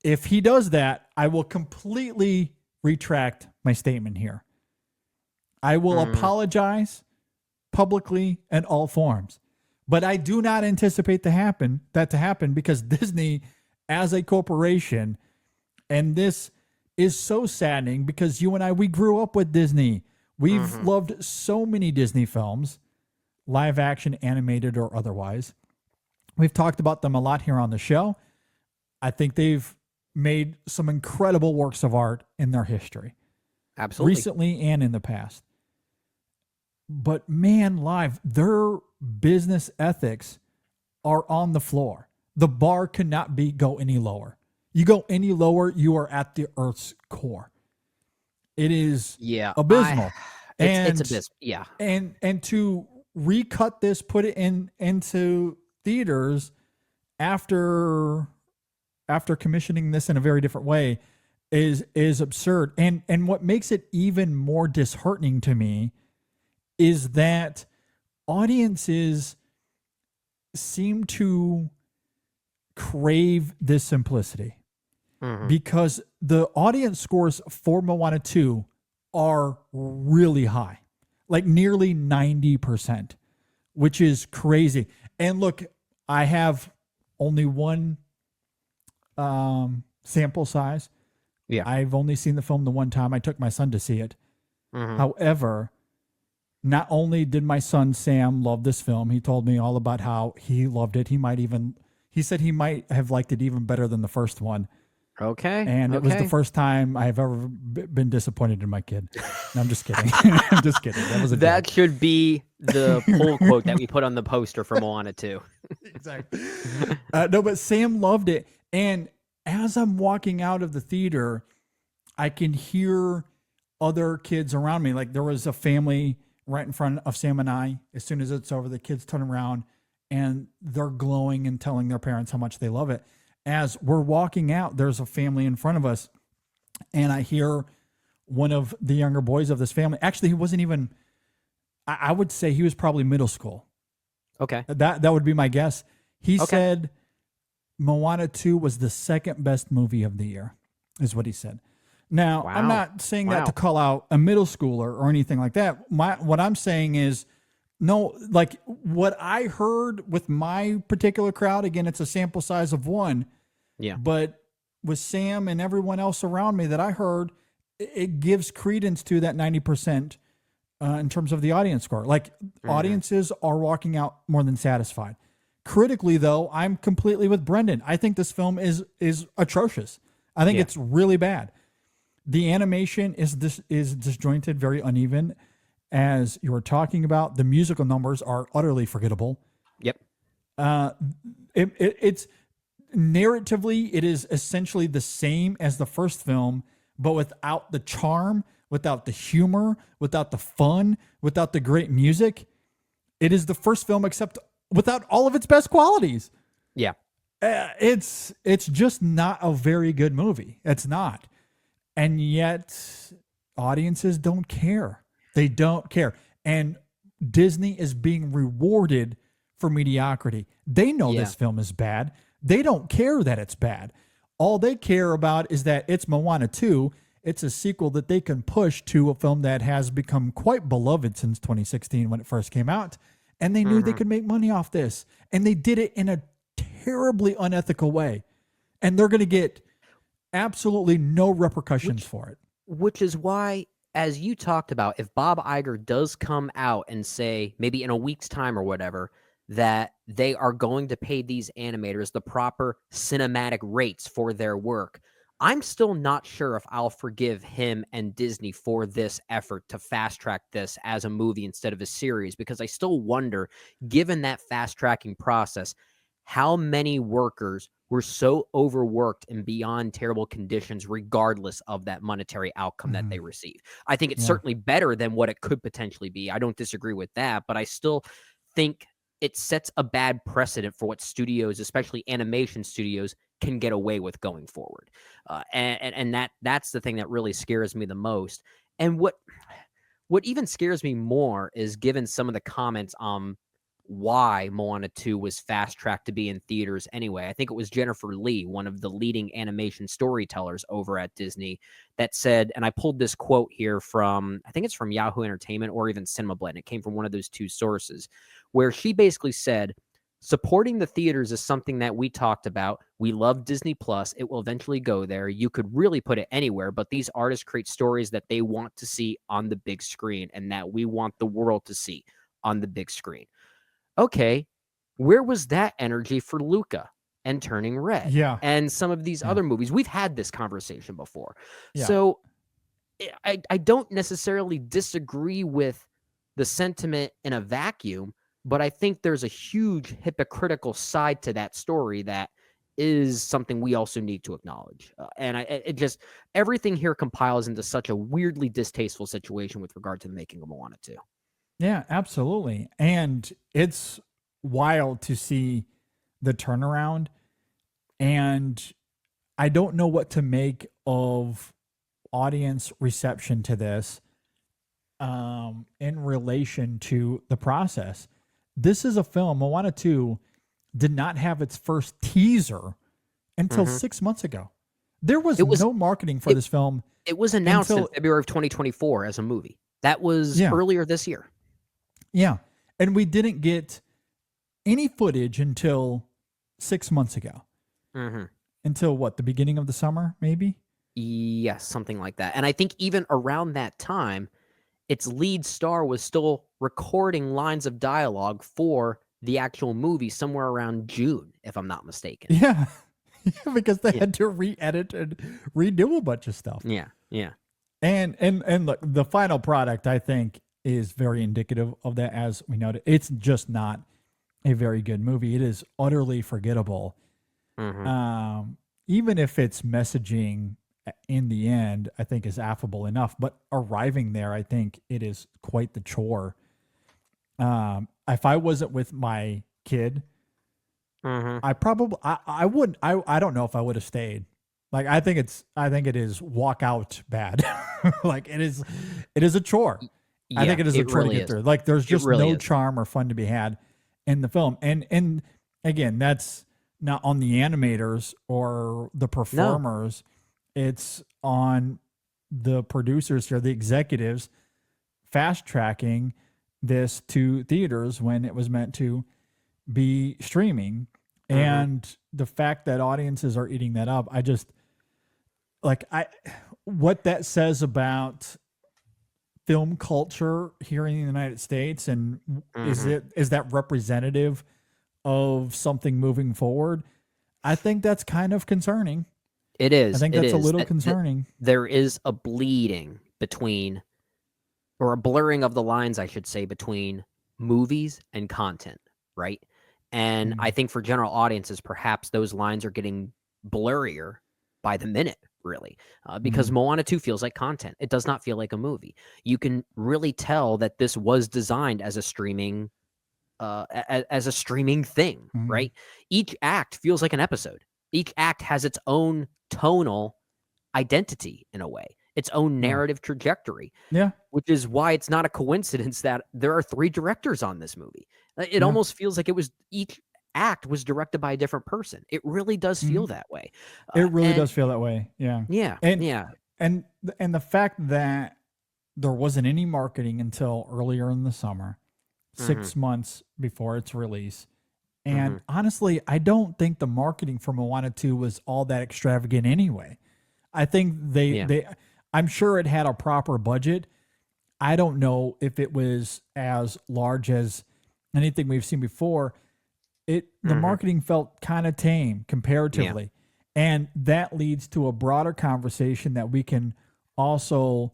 If he does that, I will completely retract my statement here. I will apologize publicly in all forms. But I do not anticipate that to happen because Disney, as a corporation, and this is so saddening because you and I, we grew up with Disney. We've loved so many Disney films, live action, animated, or otherwise. We've talked about them a lot here on the show. I think they've made some incredible works of art in their history. Absolutely. recently and in the past. But man, live, their business ethics are on the floor. The bar cannot go any lower. You go any lower, you are at the Earth's core. It is abysmal. It's abysmal. Yeah. And to recut this, put it into theaters after commissioning this in a very different way is absurd. And what makes it even more disheartening to me is that audiences seem to crave this simplicity, because the audience scores for Moana 2 are really high, like nearly 90%, which is crazy. And look, I have only one sample size. Yeah. I've only seen the film the one time. I took my son to see it. However, not only did my son Sam love this film, he told me all about how he loved it. He said he might have liked it even better than the first one. Okay. And it was the first time I have ever been disappointed in my kid. No, I'm just kidding. I'm just kidding. That should be the pull quote that we put on the poster for Moana 2. Exactly. No, but Sam loved it. And as I'm walking out of the theater, I can hear other kids around me. Like there was a family right in front of Sam and I. As soon as it's over, the kids turn around and they're glowing and telling their parents how much they love it. As we're walking out, there's a family in front of us, and I hear one of the younger boys of this family. Actually, he wasn't even, I would say he was probably middle school. Okay. That would be my guess. He said Moana 2 was the second best movie of the year, is what he said. Now, I'm not saying that to call out a middle schooler or anything like that. What I'm saying is, no, like what I heard with my particular crowd, again, it's a sample size of one. Yeah. But with Sam and everyone else around me that I heard, it gives credence to that 90% in terms of the audience score. Like audiences are walking out more than satisfied. Critically, though, I'm completely with Brendan. I think this film is atrocious. I think it's really bad. The animation is disjointed, very uneven. As you were talking about, the musical numbers are utterly forgettable. Yep. It's narratively, it is essentially the same as the first film, but without the charm, without the humor, without the fun, without the great music. It is the first film, except without all of its best qualities. Yeah. It's just not a very good movie. It's not. And yet audiences don't care. They don't care. And Disney is being rewarded for mediocrity. They know this film is bad. They don't care that it's bad. All they care about is that it's Moana 2. It's a sequel that they can push to a film that has become quite beloved since 2016 when it first came out. And they knew they could make money off this. And they did it in a terribly unethical way. And they're going to get absolutely no repercussions for it. Which is why, as you talked about, if Bob Iger does come out and say, maybe in a week's time or whatever, that they are going to pay these animators the proper cinematic rates for their work, I'm still not sure if I'll forgive him and Disney for this effort to fast track this as a movie instead of a series, because I still wonder, given that fast tracking process, how many workers were so overworked and beyond terrible conditions, regardless of that monetary outcome that they receive. I think it's certainly better than what it could potentially be. I don't disagree with that, but I still think it sets a bad precedent for what studios, especially animation studios, can get away with going forward. And that's the thing that really scares me the most. And what even scares me more is, given some of the comments on why Moana 2 was fast-tracked to be in theaters anyway. I think it was Jennifer Lee, one of the leading animation storytellers over at Disney, that said, and I pulled this quote here from, I think it's from Yahoo Entertainment or even Cinema Blend. It came from one of those two sources, where she basically said, supporting the theaters is something that we talked about. We love Disney Plus. It will eventually go there. You could really put it anywhere, but these artists create stories that they want to see on the big screen and that we want the world to see on the big screen. Okay, where was that energy for Luca and Turning Red? Yeah. And some of these other movies? We've had this conversation before. Yeah. So I don't necessarily disagree with the sentiment in a vacuum, but I think there's a huge hypocritical side to that story that is something we also need to acknowledge. And it just, everything here compiles into such a weirdly distasteful situation with regard to the making of Moana 2. Yeah, absolutely. And it's wild to see the turnaround. And I don't know what to make of audience reception to this in relation to the process. This is a film, Moana 2 did not have its first teaser until 6 months ago. There was no marketing for this film. It was announced in February of 2024 as a movie. That was earlier this year. Yeah. And we didn't get any footage until 6 months ago. Until what, the beginning of the summer, maybe? Yes, something like that. And I think even around that time, its lead star was still recording lines of dialogue for the actual movie somewhere around June, if I'm not mistaken. Yeah. Because they had to re-edit and redo a bunch of stuff. Yeah. And look, the final product, I think, is very indicative of that. As we noted, it's just not a very good movie. It is utterly forgettable. Even if its messaging in the end, I think, is affable enough, but arriving there, I think it is quite the chore. If I wasn't with my kid, I probably, I wouldn't, I don't know if I would have stayed. Like, I think it is walk out bad. Like, it is a chore. I think it is a chore to get through. Like, there's just no charm or fun to be had in the film. And again, that's not on the animators or the performers. No. It's on the producers here, the executives, fast tracking this to theaters when it was meant to be streaming. And the fact that audiences are eating that up, I just, like, what that says about film culture here in the United States, and is that representative of something moving forward? I think that's kind of concerning. It is. I think that's a little concerning. There is a bleeding between, or a blurring of the lines, I should say, between movies and content, right? And I think for general audiences, perhaps those lines are getting blurrier by the minute, really, because Moana 2 feels like content. It does not feel like a movie. You can really tell that this was designed as a streaming thing, right? Each act feels like an episode. Each act has its own tonal identity in a way, its own narrative trajectory. Yeah. Which is why it's not a coincidence that there are 3 directors on this movie. It almost feels like each act was directed by a different person. It really does feel that way. It really does feel that way. Yeah. Yeah. And the fact that there wasn't any marketing until earlier in the summer, 6 months before its release. And honestly, I don't think the marketing for Moana 2 was all that extravagant anyway. I think I'm sure it had a proper budget. I don't know if it was as large as anything we've seen before. The marketing felt kind of tame comparatively. And that leads to a broader conversation that we can also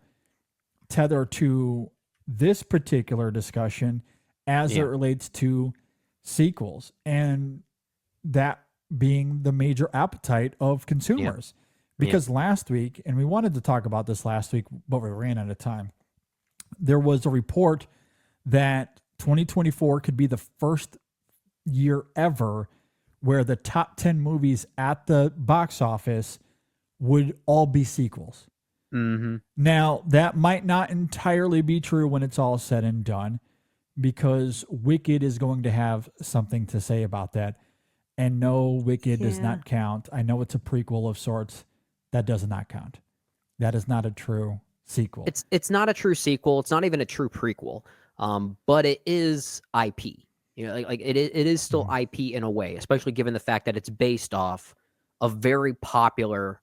tether to this particular discussion as it relates to sequels, and that being the major appetite of consumers. Because last week, and we wanted to talk about this last week, but we ran out of time, there was a report that 2024 could be the first year ever where the top 10 movies at the box office would all be sequels. Now, that might not entirely be true when it's all said and done, because Wicked is going to have something to say about that. And no, Wicked does not count. I know it's a prequel of sorts. That does not count. That is not a true sequel. It's not a true sequel. It's not even a true prequel. But it is IP. You know, like it is still IP in a way, especially given the fact that it's based off a very popular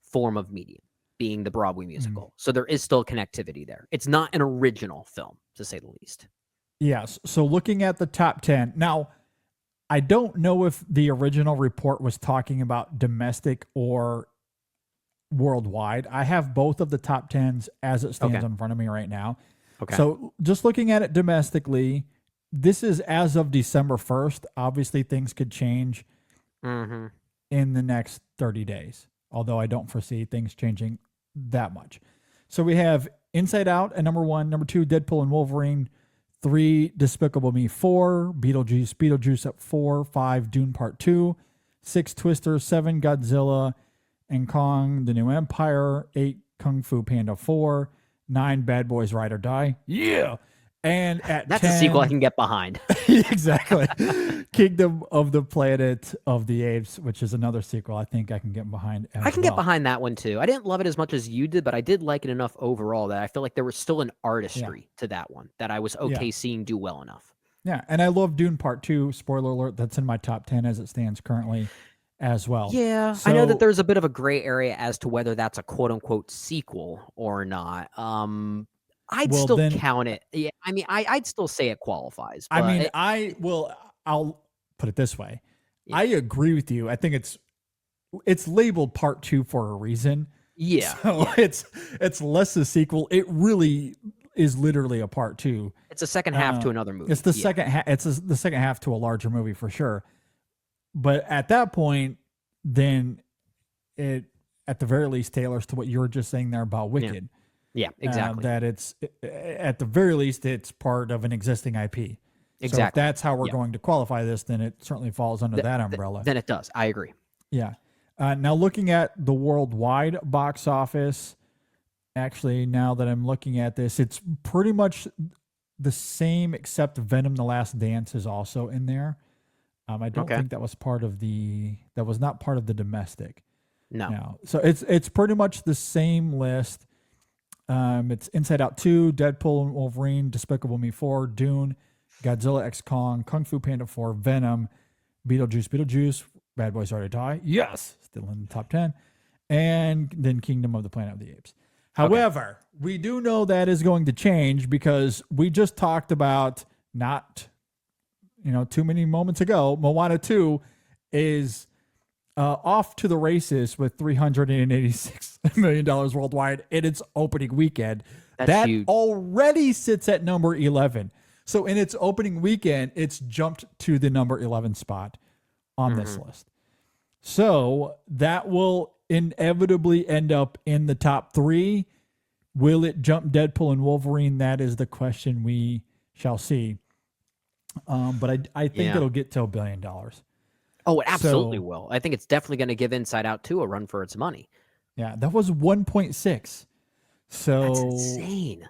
form of medium, being the Broadway musical. So there is still connectivity there. It's not an original film, to say the least. Yes. So looking at the top 10. Now, I don't know if the original report was talking about domestic or worldwide. I have both of the top 10s as it stands Okay. in front of me right now. Okay. So just looking at it domestically, this is as of December 1st. Obviously, things could change Mm-hmm. in the next 30 days, although I don't foresee things changing that much. So we have Inside Out at number 1, number 2, Deadpool and Wolverine, 3, Despicable Me, 4, Beetlejuice at 4, 5, Dune Part 2, 6, Twister, 7, Godzilla and Kong, The New Empire, 8, Kung Fu Panda 4, 9, Bad Boys Ride or Die. Yeah. And at That's 10, a sequel I can get behind. exactly. Kingdom of the Planet of the Apes, which is another sequel I think I can get behind. I can get behind that one too. I didn't love it as much as you did, but I did like it enough overall that I feel like there was still an artistry to that one that I was okay seeing do well enough. Yeah, and I love Dune Part 2, spoiler alert, that's in my top 10 as it stands currently as well. Yeah, I know that there's a bit of a gray area as to whether that's a quote unquote sequel or not. I'd Well, still then- count it. Yeah, I mean, I'd still say it qualifies. I but mean, it- I'll put it this way. Yeah. I agree with you. I think it's labeled Part 2 for a reason. yeah, So it's less a sequel. It really is literally a Part 2. it's a second half to another movie. It's the Yeah. second half. It's the second half to a larger movie for sure. But at that point, then it at the very least tailors to what you were just saying there about Wicked. Yeah, exactly. That it's at the very least it's part of an existing IP. So if Exactly. that's how we're Yeah. going to qualify this, then it certainly falls under that umbrella. Then it does. I agree. Yeah. Now looking at the worldwide box office, actually, now that I'm looking at this, it's pretty much the same except Venom: The Last Dance is also in there. I don't Okay. think that was not part of the domestic. No. No. So it's pretty much the same list. It's Inside Out 2, Deadpool and Wolverine, Despicable Me 4, Dune, Godzilla X Kong, Kung Fu Panda 4, Venom, Beetlejuice, Bad Boys Already Die. Yes, still in the top 10. And then Kingdom of the Planet of the Apes. However, we do know that is going to change because we just talked about not, too many moments ago, Moana 2 is off to the races with $386 million worldwide in its opening weekend. That's that huge. already sits at number 11. So in its opening weekend, it's jumped to the number 11 spot on this list. So that will inevitably end up in the top 3. Will it jump Deadpool and Wolverine? That is the question we shall see. But I think Yeah. it'll get to $1 billion. Oh, it absolutely So- will. I think it's definitely going to give Inside Out 2 a run for its money. Yeah, that was 1.6. So That's insane.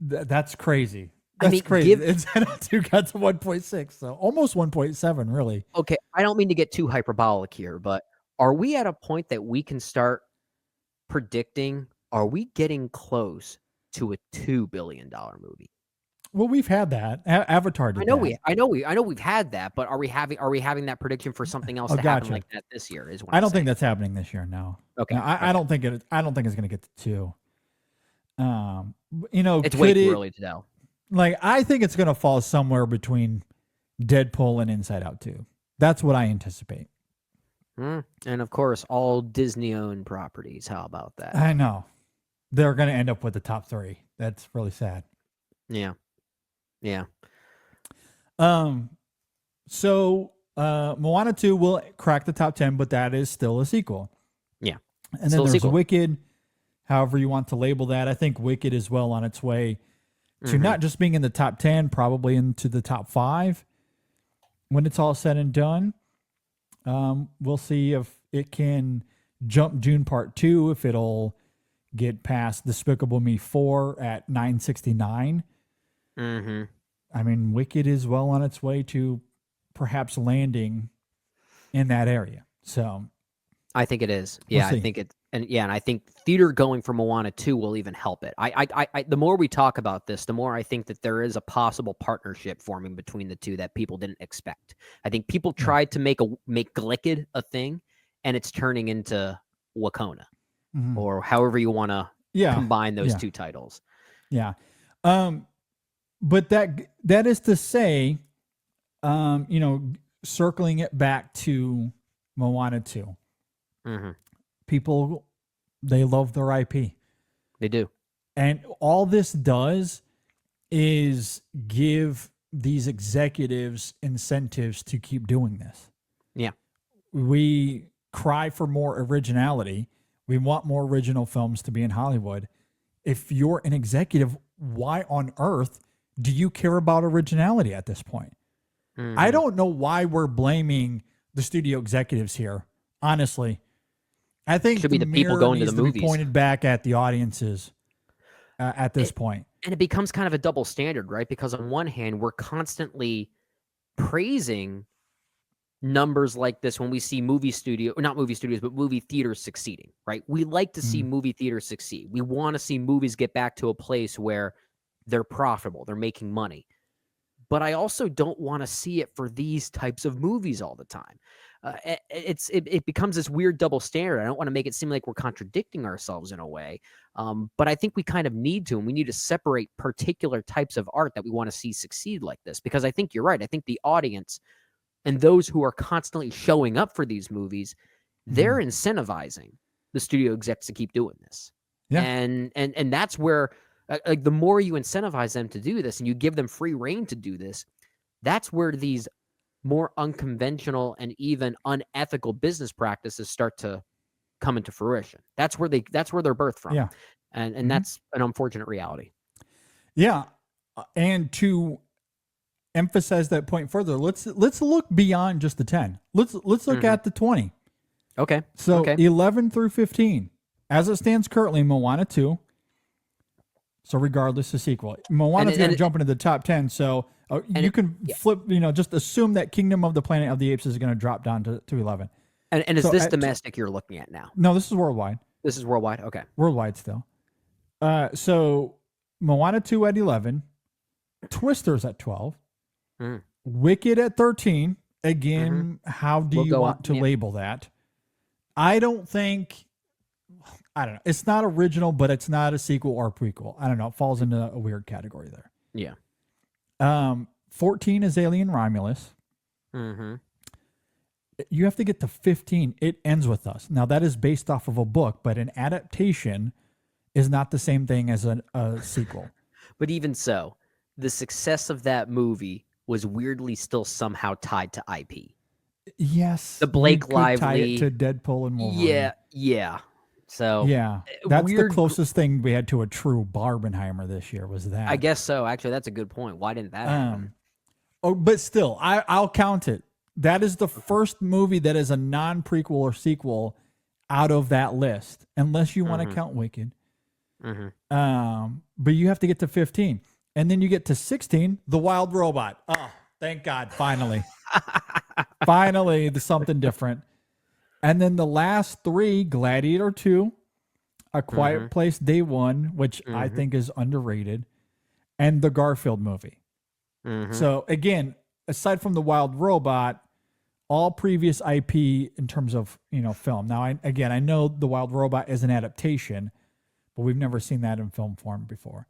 that's crazy. I That's mean, crazy. give- Inside Out 2 got to 1.6, so almost 1.7, really. Okay, I don't mean to get too hyperbolic here, but are we at a point that we can start predicting? Are we getting close to a $2 billion movie? Well, we've had that. Avatar did I know that. we've had that, but are we having that prediction for something else Oh, to happen gotcha. like that this year? Is what I I'm don't think saying. that's happening this year. No. Okay, No, I don't think it's going to get to 2. It's could way too it- early to tell. Like, I think it's going to fall somewhere between Deadpool and Inside Out 2. That's what I anticipate. And of course, all Disney-owned properties. How about that? I know. They're going to end up with the top 3. That's really sad. Yeah. So Moana 2 will crack the top 10, but that is still a sequel. Yeah. And Still a then there's sequel. Wicked, however you want to label that. I think Wicked is well on its way to Mm-hmm. not just being in the top 10, probably into the top 5 when it's all said and done. We'll see if it can jump June Part 2, if it'll get past Despicable Me 4 at 969. Mm-hmm. I mean, Wicked is well on its way to perhaps landing in that area. So I think it is. We'll Yeah, see. I think it, and I think theater going for Moana 2 will even help it. I the more we talk about this, the more I think that there is a possible partnership forming between the two that people didn't expect. I think people tried to make Glicked a thing, and it's turning into Wakona, mhm. or however you want to combine those two titles. Yeah. But that is to say, circling it back to Moana 2. Mm-hmm. people, they love their IP. They do. And all this does is give these executives incentives to keep doing this. Yeah. We cry for more originality. We want more original films to be in Hollywood. If you're an executive, why on earth do you care about originality at this point? I don't know why we're blaming the studio executives here. Honestly, I think Should be the people mirror going to needs the be movies. pointed back at the audiences at this point. And it becomes kind of a double standard, right? Because on one hand, we're constantly praising numbers like this when we see movie studio, or not movie studios, but movie theaters succeeding, right? We like to see movie theaters succeed. We want to see movies get back to a place where they're profitable, they're making money. But I also don't want to see it for these types of movies all the time. It becomes this weird double standard. I don't want to make it seem like we're contradicting ourselves in a way, but I think we kind of need to, and we need to separate particular types of art that we want to see succeed like this. Because I think you're right. I think the audience and those who are constantly showing up for these movies, they're incentivizing the studio execs to keep doing this. Yeah. And that's where, like, the more you incentivize them to do this and you give them free reign to do this, that's where these more unconventional and even unethical business practices start to come into fruition. That's where they're birthed from. Yeah. And that's an unfortunate reality. Yeah. And to emphasize that point further, let's look beyond just the 10. Let's look at the 20. Okay. So okay. 11 through 15. As it stands currently, Moana 2. So regardless of sequel, Moana's going to jump into the top 10. So you can flip, just assume that Kingdom of the Planet of the Apes is going to drop down to 11. And is this domestic you're looking at now? No, this is worldwide. This is worldwide? Okay. Worldwide still. So Moana 2 at 11. Twisters at 12. Wicked at 13. Again, how do you want to label that? I don't know. It's not original, but it's not a sequel or a prequel. I don't know. It falls into a weird category there. Yeah. 14 is Alien Romulus. You have to get to 15. It Ends With Us. Now, that is based off of a book, but an adaptation is not the same thing as a sequel. But even so, the success of that movie was weirdly still somehow tied to IP. Yes. The Blake you could tie Lively. it to Deadpool and Wolverine. Yeah. So yeah, that's the closest thing we had to a true Barbenheimer this year was that. I guess so. Actually, that's a good point. Why didn't that happen? But still, I'll count it. That is the first movie that is a non-prequel or sequel out of that list, unless you want to count Wicked. But you have to get to 15. And then you get to 16, The Wild Robot. Oh, thank God, finally. Finally, something different. And then the last three, Gladiator 2, A Quiet Place Day 1, which I think is underrated, and the Garfield movie. So again, aside from The Wild Robot, all previous IP in terms of, film. Now, I know The Wild Robot is an adaptation, but we've never seen that in film form before.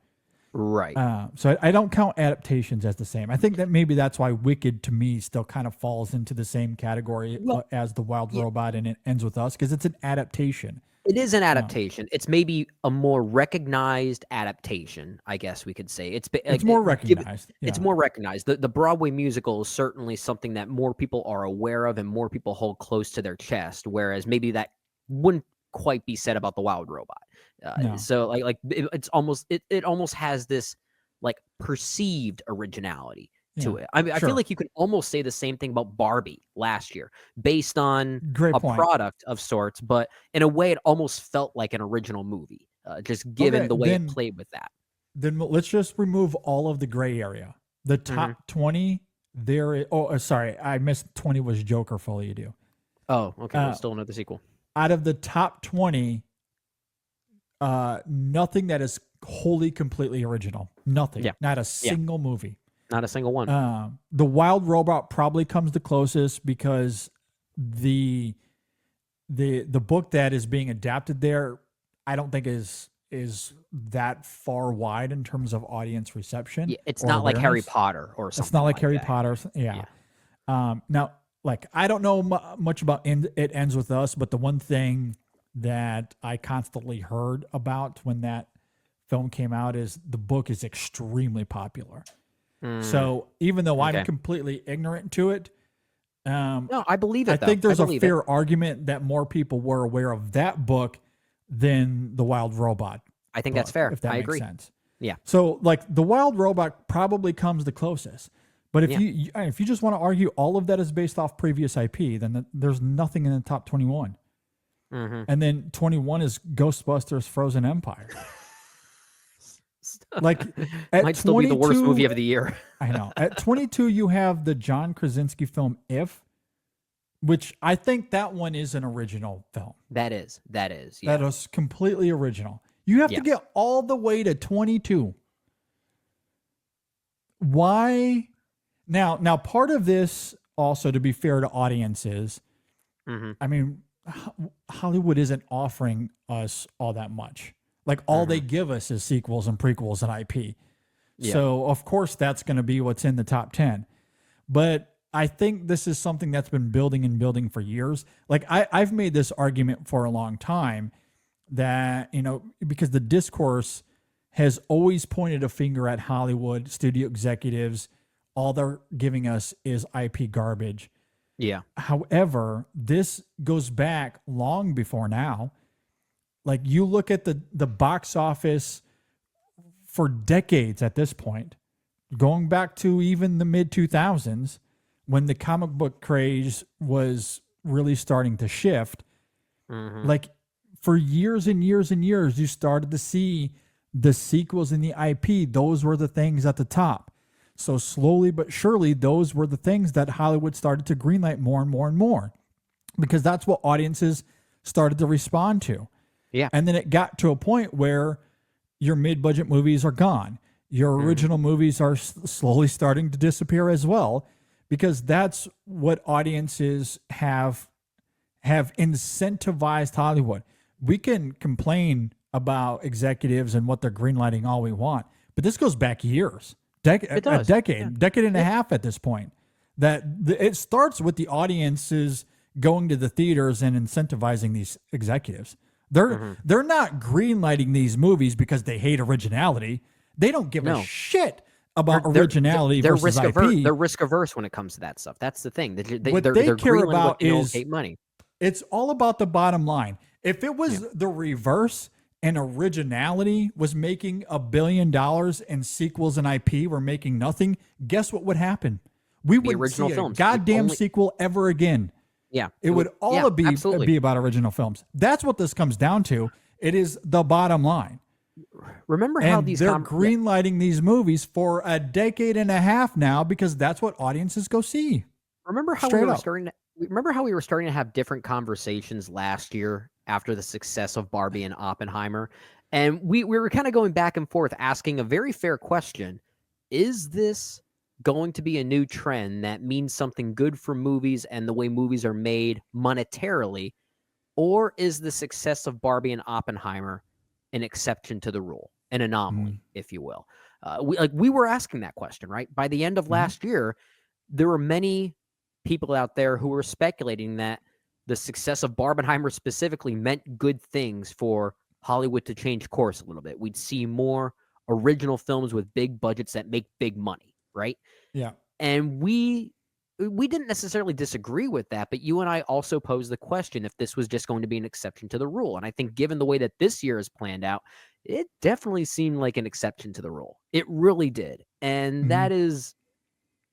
Right. So I don't count adaptations as the same. I think that maybe that's why Wicked to me still kind of falls into the same category as The Wild Robot, and It Ends With Us, because it's an adaptation. It is an adaptation. It's maybe a more recognized adaptation, I guess we could say. It's more recognized. It's more recognized. The Broadway musical is certainly something that more people are aware of and more people hold close to their chest, whereas maybe that wouldn't quite be said about The Wild Robot. No. So it almost has this like perceived originality to it. I mean, I feel like you can almost say the same thing about Barbie last year, based on a product of sorts, but in a way, it almost felt like an original movie, just given the way it played with that. Then let's just remove all of the gray area. The top 20 there. Sorry, I missed 20 was Joker Fully You Do. Oh, okay. Still another sequel. Out of the top 20, nothing that is wholly completely original. Nothing. Yeah. Not a single movie. Not a single one. The Wild Robot probably comes the closest, because the book that is being adapted there, I don't think is that far wide in terms of audience reception. Yeah, it's not like Harry Potter or something. It's not like Harry that. Potter. Yeah. Now, I don't know much about It Ends With Us, but the one thing that I constantly heard about when that film came out is the book is extremely popular. So even though I'm completely ignorant to it, no, I believe it. I think there's a fair argument that more people were aware of that book than the Wild Robot. I think that's fair. If that I makes agree. sense. Yeah. So like the Wild Robot probably comes the closest. But if you just want to argue all of that is based off previous IP, then there's nothing in the top 21. And then 21 is Ghostbusters Frozen Empire. Like at might still be the worst 22 movie of the year. I know. At 22, you have the John Krasinski film If, which I think that one is an original film. That is. Yeah. That is completely original. You have to get all the way to 22. Why? Now, part of this also, to be fair to audiences, I mean, Hollywood isn't offering us all that much. Like all they give us is sequels and prequels and IP. Yeah. So of course that's going to be what's in the top 10. But I think this is something that's been building and building for years. Like I've made this argument for a long time that, you know, because the discourse has always pointed a finger at Hollywood studio executives. All they're giving us is IP garbage. Yeah. However, this goes back long before now. Like you look at the box office for decades at this point, going back to even the mid 2000s when the comic book craze was really starting to shift. Like for years and years and years, you started to see the sequels in the IP. Those were the things at the top. So slowly but surely, those were the things that Hollywood started to greenlight more and more and more, because that's what audiences started to respond to. Yeah. And then it got to a point where your mid-budget movies are gone. Your original movies are slowly starting to disappear as well, because that's what audiences have incentivized Hollywood. We can complain about executives and what they're greenlighting all we want, but this goes back years. A decade and a half at this point. It starts with the audiences going to the theaters and incentivizing these executives. They're not greenlighting these movies because they hate originality. They don't give a shit about originality versus IP. They're risk averse when it comes to that stuff. That's the thing. What they care about is money. It's all about the bottom line. If it was the reverse and originality was making $1 billion and sequels and IP were making nothing, guess what would happen? We wouldn't see a goddamn sequel ever again. Yeah. It would all be about original films. That's what this comes down to. It is the bottom line. Remember how they're greenlighting these movies for a decade and a half now because that's what audiences go see. Remember how we were starting to have different conversations last year after the success of Barbie and Oppenheimer, and we were kind of going back and forth asking a very fair question: is this going to be a new trend that means something good for movies and the way movies are made monetarily, or is the success of Barbie and Oppenheimer an exception to the rule, an anomaly, if you will? We were asking that question, right? By the end of last year, there were many people out there who were speculating that the success of Barbenheimer specifically meant good things for Hollywood to change course a little bit. We'd see more original films with big budgets that make big money, right? Yeah. And we didn't necessarily disagree with that, but you and I also posed the question if this was just going to be an exception to the rule. And I think given the way that this year is planned out, it definitely seemed like an exception to the rule. It really did. And that is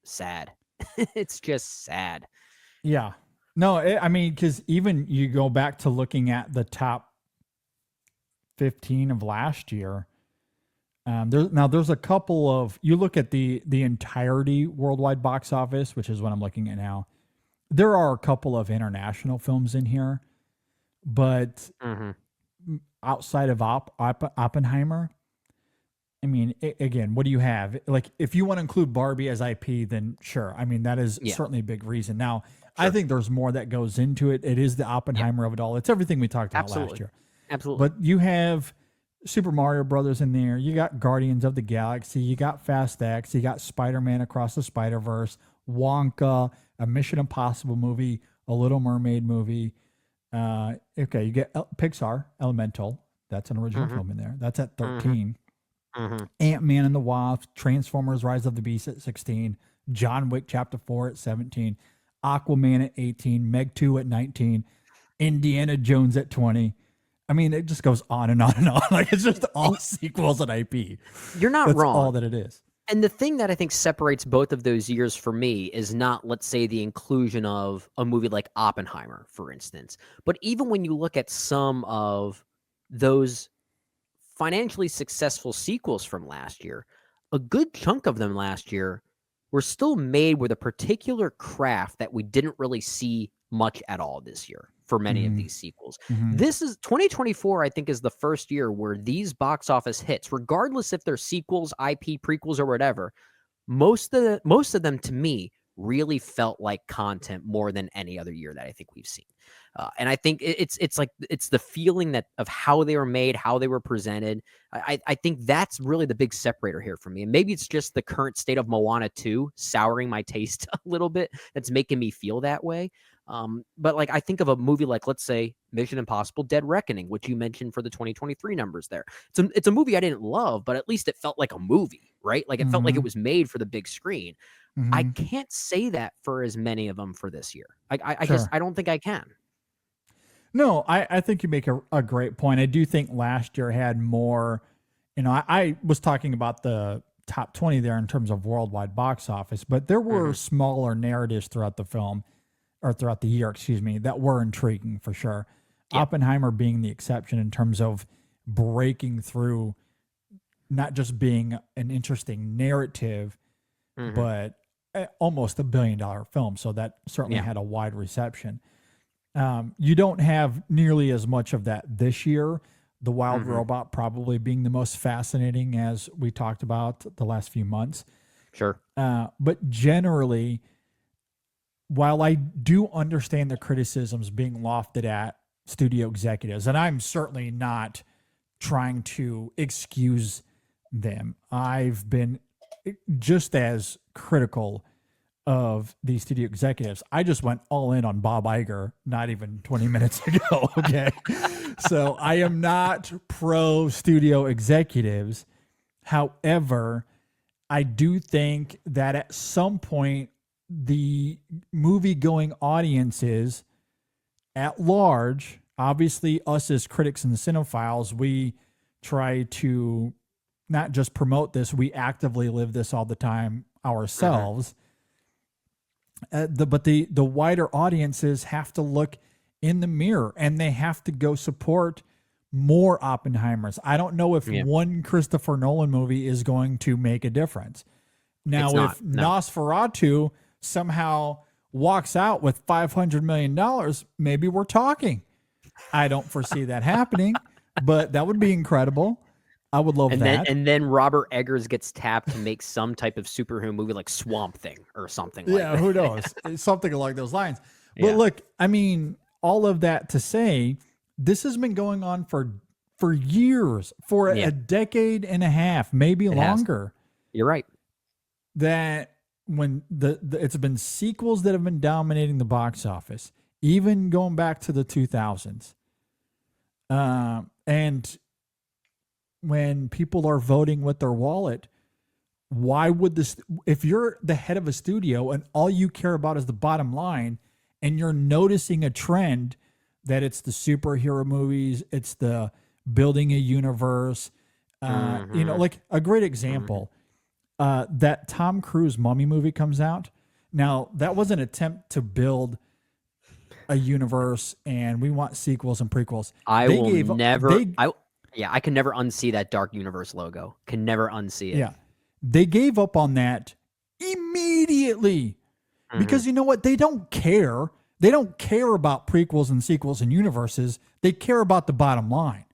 sad. It's just sad. Yeah. No, I mean, because even you go back to looking at the top 15 of last year, there's a couple of, you look at the entirety worldwide box office, which is what I'm looking at now. There are a couple of international films in here, but outside of Oppenheimer, I mean, again, what do you have? Like, if you want to include Barbie as IP, then sure. I mean, that is certainly a big reason. Now, I think there's more that goes into it. It is the Oppenheimer of it all. It's everything we talked about last year. Absolutely. But you have Super Mario Brothers in there. You got Guardians of the Galaxy. You got Fast X. You got Spider-Man Across the Spider-Verse, Wonka, a Mission Impossible movie, a Little Mermaid movie, Okay, you get Pixar, Elemental. That's an original film in there. That's at 13. Ant-Man and the Wasp, Transformers: Rise of the Beast at 16. John Wick Chapter 4 at 17. Aquaman at 18. Meg 2 at 19. Indiana Jones at 20. I mean, it just goes on and on and on. Like, it's just all sequels and IP. You're not That's wrong. all that it is. And the thing that I think separates both of those years for me is not, let's say, the inclusion of a movie like Oppenheimer, for instance. But even when you look at some of those financially successful sequels from last year, a good chunk of them last year were still made with a particular craft that we didn't really see much at all this year for many of these sequels. This is 2024, I think, is the first year where these box office hits, regardless if they're sequels, IP, prequels, or whatever, most of them to me really felt like content more than any other year that I think we've seen. And I think it's the feeling that of how they were made, how they were presented. I think that's really the big separator here for me. And maybe it's just the current state of MOANA 2 souring my taste a little bit that's making me feel that way. But like, I think of a movie like, let's say, Mission Impossible: Dead Reckoning, which you mentioned for the 2023 numbers there. It's a movie I didn't love, but at least it felt like a movie, right? Like, it felt like it was made for the big screen. I can't say that for as many of them for this year. I don't think I can. No, I think you make a great point. I do think last year had more, I was talking about the top 20 there in terms of worldwide box office, but there were smaller narratives throughout the film, or throughout the year, excuse me, that were intriguing for sure. Yeah. Oppenheimer being the exception in terms of breaking through, not just being an interesting narrative, but almost $1 billion film. So that certainly had a wide reception. You don't have nearly as much of that this year. The Wild Robot probably being the most fascinating, as we talked about the last few months. Sure. But generally, while I do understand the criticisms being lofted at studio executives, and I'm certainly not trying to excuse them, I've been just as critical of these studio executives. I just went all in on Bob Iger not even 20 minutes ago. Okay. So I am not pro studio executives. However, I do think that at some point, the movie going audiences at large, obviously us as critics and cinephiles, we try to not just promote this, we actively live this all the time ourselves. But the wider audiences have to look in the mirror, and they have to go support more Oppenheimers. I don't know if one Christopher Nolan movie is going to make a difference. Now, if Nosferatu somehow walks out with $500 million, maybe we're talking. I don't foresee that happening, but that would be incredible. I would love that. And then Robert Eggers gets tapped to make some type of superhero movie like Swamp Thing or something like that. Yeah, who knows? Something along those lines. But look, I mean, all of that to say, this has been going on for years, for a decade and a half, maybe longer. You're right. That when it's been sequels that have been dominating the box office, even going back to the 2000s. And when people are voting with their wallet, why would this, if you're the head of a studio and all you care about is the bottom line, and you're noticing a trend that it's the superhero movies, it's the building a universe, like a great example, that Tom Cruise Mummy movie comes out. Now, that was an attempt to build a universe, and we want sequels and prequels. I can never unsee that Dark Universe logo. Can never unsee it. Yeah. They gave up on that immediately because you know what? They don't care. They don't care about prequels and sequels and universes. They care about the bottom line.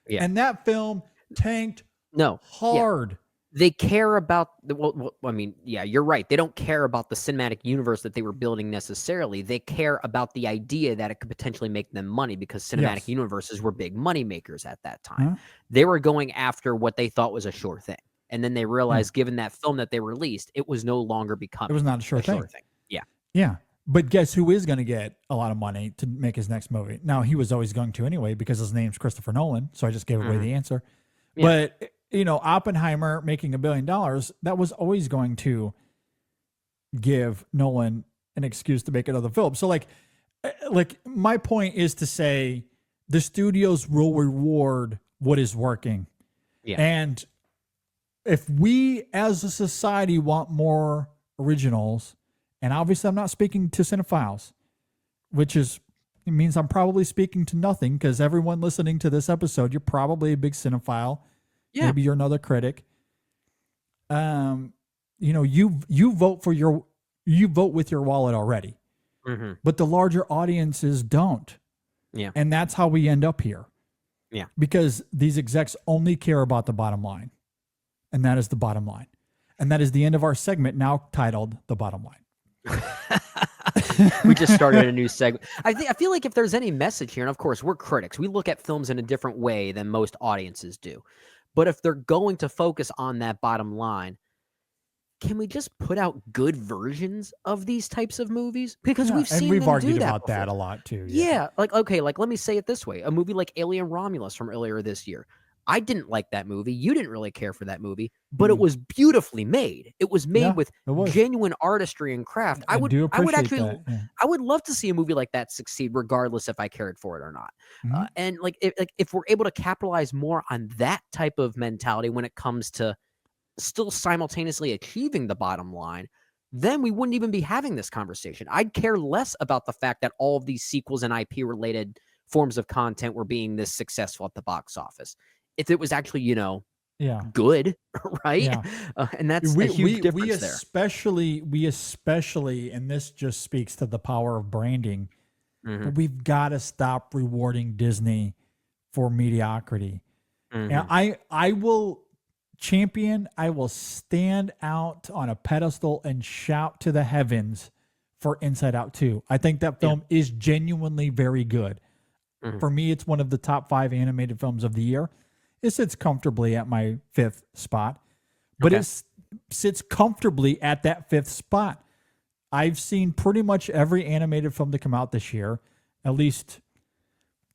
Yeah. And that film tanked hard. Yeah. They care about you're right. They don't care about the cinematic universe that they were building necessarily. They care about the idea that it could potentially make them money, because cinematic universes were big money makers at that time. They were going after what they thought was a sure thing. And then they realized, given that film that they released, it was no longer becoming it was not a sure thing. Yeah. Yeah. But guess who is going to get a lot of money to make his next movie? Now, he was always going to anyway because his name's Christopher Nolan, so I just gave away the answer. Yeah. But, Oppenheimer making $1 billion, that was always going to give Nolan an excuse to make another film. So, like my point is to say the studios will reward what is working. Yeah. And if we as a society want more originals, and obviously I'm not speaking to cinephiles, it means I'm probably speaking to nothing because everyone listening to this episode, you're probably a big cinephile. Yeah. Maybe you're another critic. You vote with your wallet already, but the larger audiences don't. Yeah. And that's how we end up here. Yeah. Because these execs only care about the bottom line. And that is the bottom line. And that is the end of our segment, now titled The Bottom Line. We just started a new segment. I feel like if there's any message here, and of course we're critics, we look at films in a different way than most audiences do. But if they're going to focus on that bottom line, can we just put out good versions of these types of movies? Because we've seen we've them argued do that about before. that a lot too. Yeah, like let me say it this way: a movie like Alien Romulus from earlier this year. I didn't like that movie. You didn't really care for that movie, but it was beautifully made. It was made with genuine artistry and craft. I would love to see a movie like that succeed, regardless if I cared for it or not. And if we're able to capitalize more on that type of mentality when it comes to still simultaneously achieving the bottom line, then we wouldn't even be having this conversation. I'd care less about the fact that all of these sequels and IP related forms of content were being this successful at the box office. If it was actually, good, right? Yeah. And that's a huge difference we especially, and this just speaks to the power of branding, we've got to stop rewarding Disney for mediocrity. And I will stand out on a pedestal and shout to the heavens for Inside Out 2. I think that film is genuinely very good. For me, it's one of the top 5 animated films of the year. It sits comfortably at my 5th spot, but it sits comfortably at that 5th spot. I've seen pretty much every animated film to come out this year, at least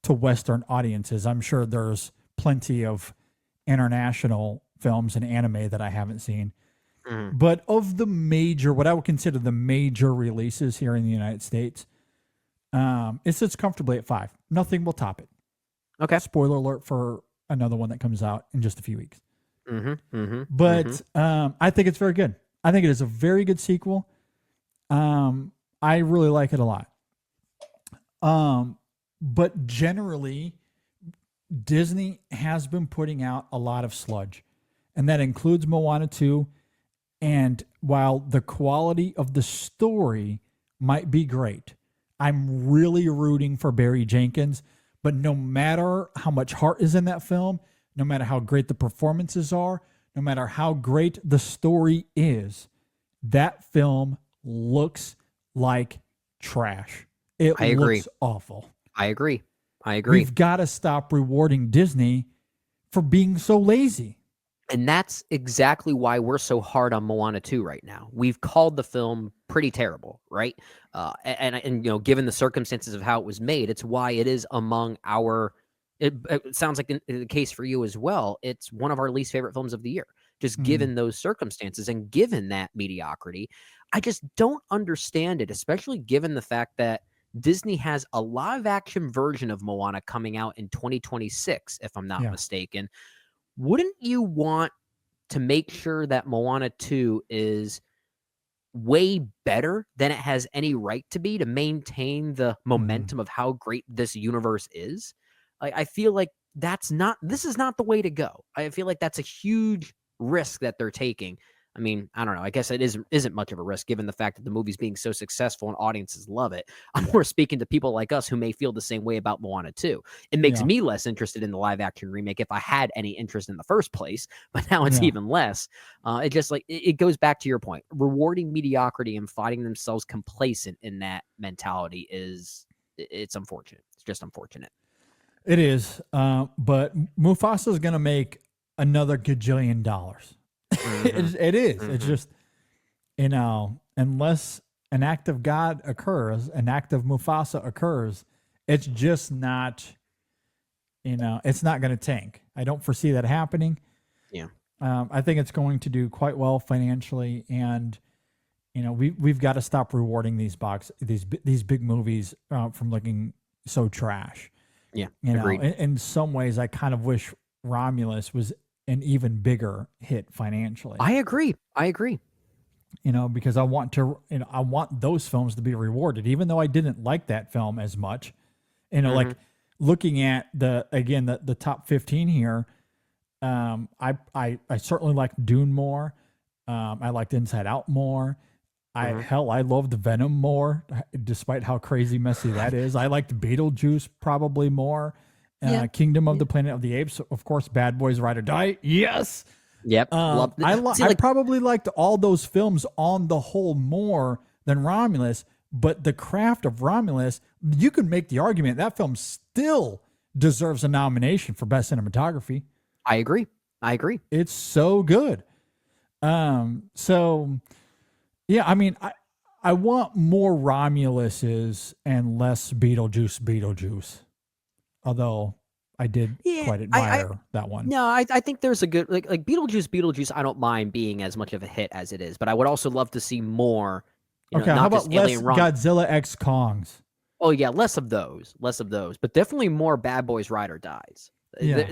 to Western audiences. I'm sure there's plenty of international films and anime that I haven't seen. But of the what I would consider the major releases here in the United States, it sits comfortably at 5. Nothing will top it. Okay. Spoiler alert for another one that comes out in just a few weeks. But I think it's very good. I think it is a very good sequel. I really like it a lot. But generally, Disney has been putting out a lot of sludge, and that includes Moana 2. And while the quality of the story might be great, I'm really rooting for Barry Jenkins. But no matter how much heart is in that film, no matter how great the performances are, no matter how great the story is, that film looks like trash. I agree. Looks awful. I agree. We've got to stop rewarding Disney for being so lazy. And that's exactly why we're so hard on Moana 2 right now. We've called the film pretty terrible, right? And given the circumstances of how it was made, it's why it is among our. It sounds like the case for you as well. It's one of our least favorite films of the year, just given those circumstances and given that mediocrity. I just don't understand it, especially given the fact that Disney has a live action version of Moana coming out in 2026, if I'm not mistaken. Wouldn't you want to make sure that Moana 2 is way better than it has any right to be to maintain the momentum of how great this universe is? I feel like this is not the way to go. I feel like that's a huge risk that they're taking. I mean, I don't know. I guess it isn't much of a risk given the fact that the movie's being so successful and audiences love it. I'm more speaking to people like us who may feel the same way about Moana 2. It makes me less interested in the live action remake if I had any interest in the first place, but now it's even less. It just it goes back to your point. Rewarding mediocrity and finding themselves complacent in that mentality it's unfortunate. It's just unfortunate. It is. But Mufasa is going to make another gajillion dollars. It is. It's just, unless an act of God occurs, an act of Mufasa occurs, it's just not, it's not going to tank. I don't foresee that happening. Yeah. I think it's going to do quite well financially, and we've got to stop rewarding these big movies from looking so trash. Yeah, agreed. agreed. In some ways, I kind of wish Romulus was an even bigger hit financially. I agree. Because I want those films to be rewarded, even though I didn't like that film as much. Like looking at the top 15 here, I certainly liked Dune more. I liked Inside Out more. I loved Venom more, despite how crazy messy that is. I liked Beetlejuice probably more. Kingdom of the Planet of the Apes, of course. Bad Boys Ride or Die, yes. Yep. I probably liked all those films on the whole more than Romulus, but The Craft of Romulus, you could make the argument that film still deserves a nomination for Best Cinematography. I agree. It's so good. So yeah, I mean, I want more Romuluses and less Beetlejuice. Although I did quite admire that one. No, I think there's a good like Beetlejuice. I don't mind being as much of a hit as it is, but I would also love to see more. How about less Godzilla X Kongs? Oh yeah, less of those, but definitely more Bad Boys Ride or Dies. Yeah.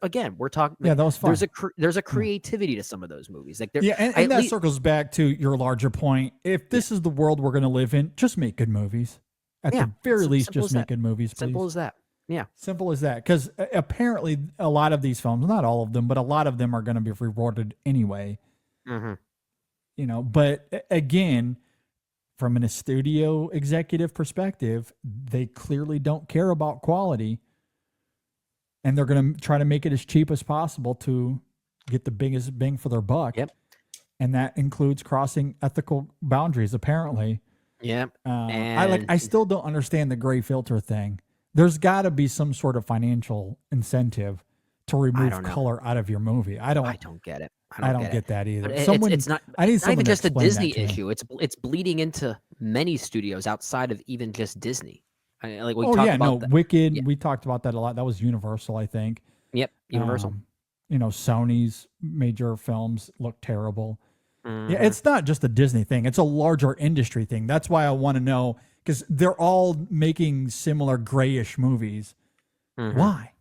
Again, we're talking. Yeah, that was fun. There's a creativity to some of those movies. And that circles back to your larger point. If this is the world we're going to live in, just make good movies. At the very least, just make good movies, please. Simple as that. Yeah. Simple as that. Because apparently a lot of these films, not all of them, but a lot of them are going to be rewarded anyway. But again, from a studio executive perspective, they clearly don't care about quality. And they're going to try to make it as cheap as possible to get the biggest bang for their buck. Yep. And that includes crossing ethical boundaries, apparently. Yep. I still don't understand the gray filter thing. There's got to be some sort of financial incentive to remove color out of your movie. I don't get it. I don't get that either. It's not even just a Disney issue. It's bleeding into many studios outside of even just Disney. Wicked. We talked about that a lot. That was Universal, I think. Yep, Universal. Sony's major films look terrible. Yeah, it's not just a Disney thing. It's a larger industry thing. That's why I want to know, because they're all making similar grayish movies. Why?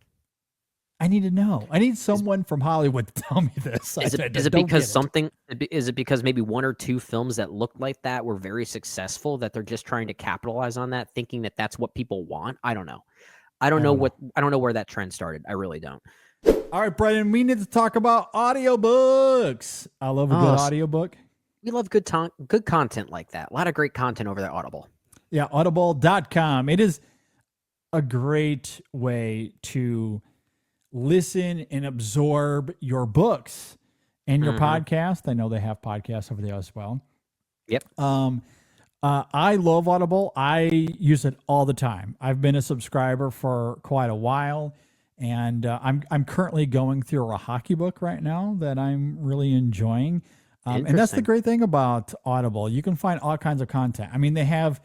I need to know. I need someone from Hollywood to tell me this. Is it because maybe one or two films that looked like that were very successful that they're just trying to capitalize on that, thinking that that's what people want? I don't know. I don't know where that trend started. I really don't. All right, Brendan, we need to talk about audiobooks. I love a good audiobook. We love good content like that. A lot of great content over there, Audible. Yeah, audible.com. It is a great way to listen and absorb your books and your podcast. I know they have podcasts over there as well. Yep. I love Audible. I use it all the time. I've been a subscriber for quite a while, and I'm currently going through a hockey book right now that I'm really enjoying. And that's the great thing about Audible. You can find all kinds of content. I mean, they have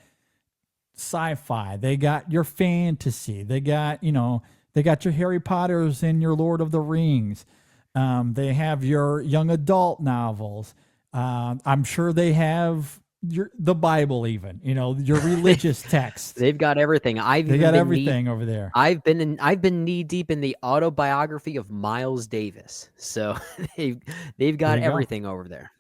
sci-fi. They got your fantasy. They got, they got your Harry Potters and your Lord of the Rings. They have your young adult novels. I'm sure they have the Bible, even, your religious texts. They've got everything. They got everything over there. I've been knee deep in the autobiography of Miles Davis. So they've got everything over there.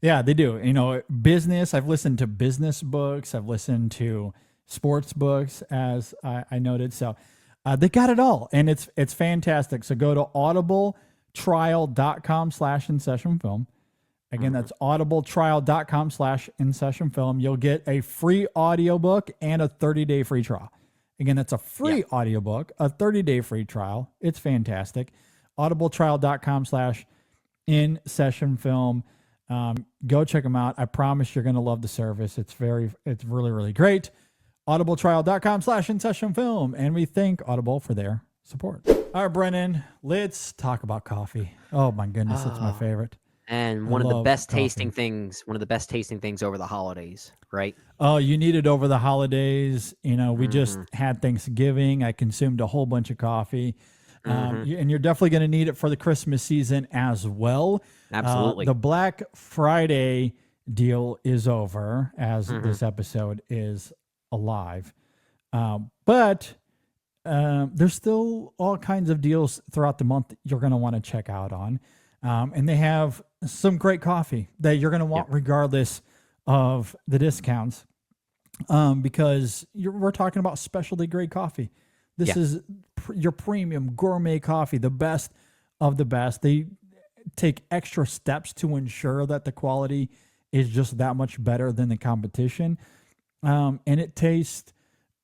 Yeah, they do. Business. I've listened to business books. I've listened to sports books, as I noted. So they got it all, and it's fantastic. So go to audibletrial.com/InSessionFilm. Again, that's audibletrial.com/InSessionFilm. You'll get a free audiobook and a 30-day free trial. Again, that's a free audiobook, a 30-day free trial. It's fantastic. audibletrial.com/InSessionFilm. Go check them out. I promise you're going to love the service. It's really, really great. audibletrial.com/InSessionFilm. And we thank Audible for their support. All right, Brennan, let's talk about coffee. Oh my goodness, it's my favorite. And I one of the love best coffee. one of the best tasting things over the holidays, right? Oh, you need it over the holidays. We just Mm-hmm. had Thanksgiving. I consumed a whole bunch of coffee. Mm-hmm. And you're definitely going to need it for the Christmas season as well. Absolutely. The Black Friday deal is over as Mm-hmm. this episode is alive. But there's still all kinds of deals throughout the month you're going to want to check out on. And they have some great coffee that you're going to want regardless of the discounts, because we're talking about specialty grade coffee. This is your premium gourmet coffee, the best of the best. They take extra steps to ensure that the quality is just that much better than the competition. And it tastes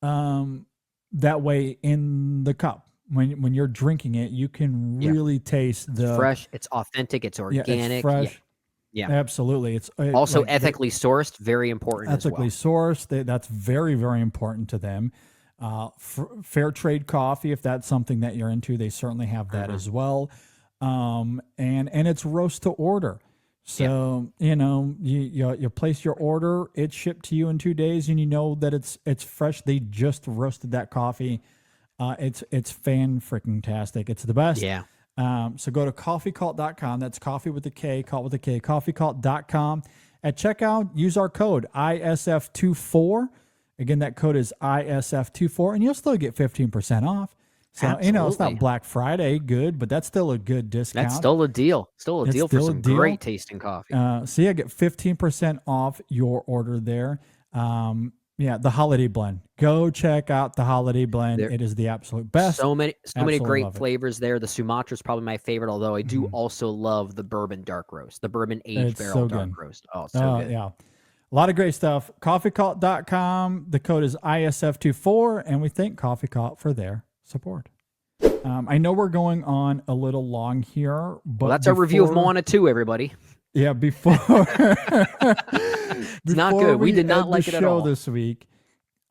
that way in the cup. When you're drinking it, you can really taste the fresh, it's authentic, it's organic. it's fresh. Yeah. Absolutely. It's Also like ethically sourced, very important ethically as sourced. That's very, very important to them. Fair trade coffee, if that's something that you're into, they certainly have that as well. And it's roast to order. So, you place your order, it's shipped to you in 2 days, and you know that it's fresh. They just roasted that coffee. It's fan-freaking-tastic. It's the best. Yeah. So go to coffeecult.com. That's coffee with a K, cult with a K, coffeecult.com. At checkout, use our code ISF24. Again, that code is ISF24, and you'll still get 15% off. So, it's Absolutely. not Black Friday good, but that's still a good discount. That's still a deal. Still a It's deal for still a some deal. great tasting coffee. So yeah, get 15% off your order there. The holiday blend. Go check out the holiday blend. It is the absolute best. So many Absolutely great love it. flavors there. The Sumatra is probably my favorite, although I do also love the bourbon dark roast, the bourbon aged It's barrel so dark good. roast. Oh, so good. Yeah. A lot of great stuff. Coffeecult.com. The code is ISF24, and we thank Coffee Cult for their support. I know we're going on a little long here, but Well, that's our review of before- MOANA 2, everybody. Yeah, before It's not good. We did not end like the it at show all. this week.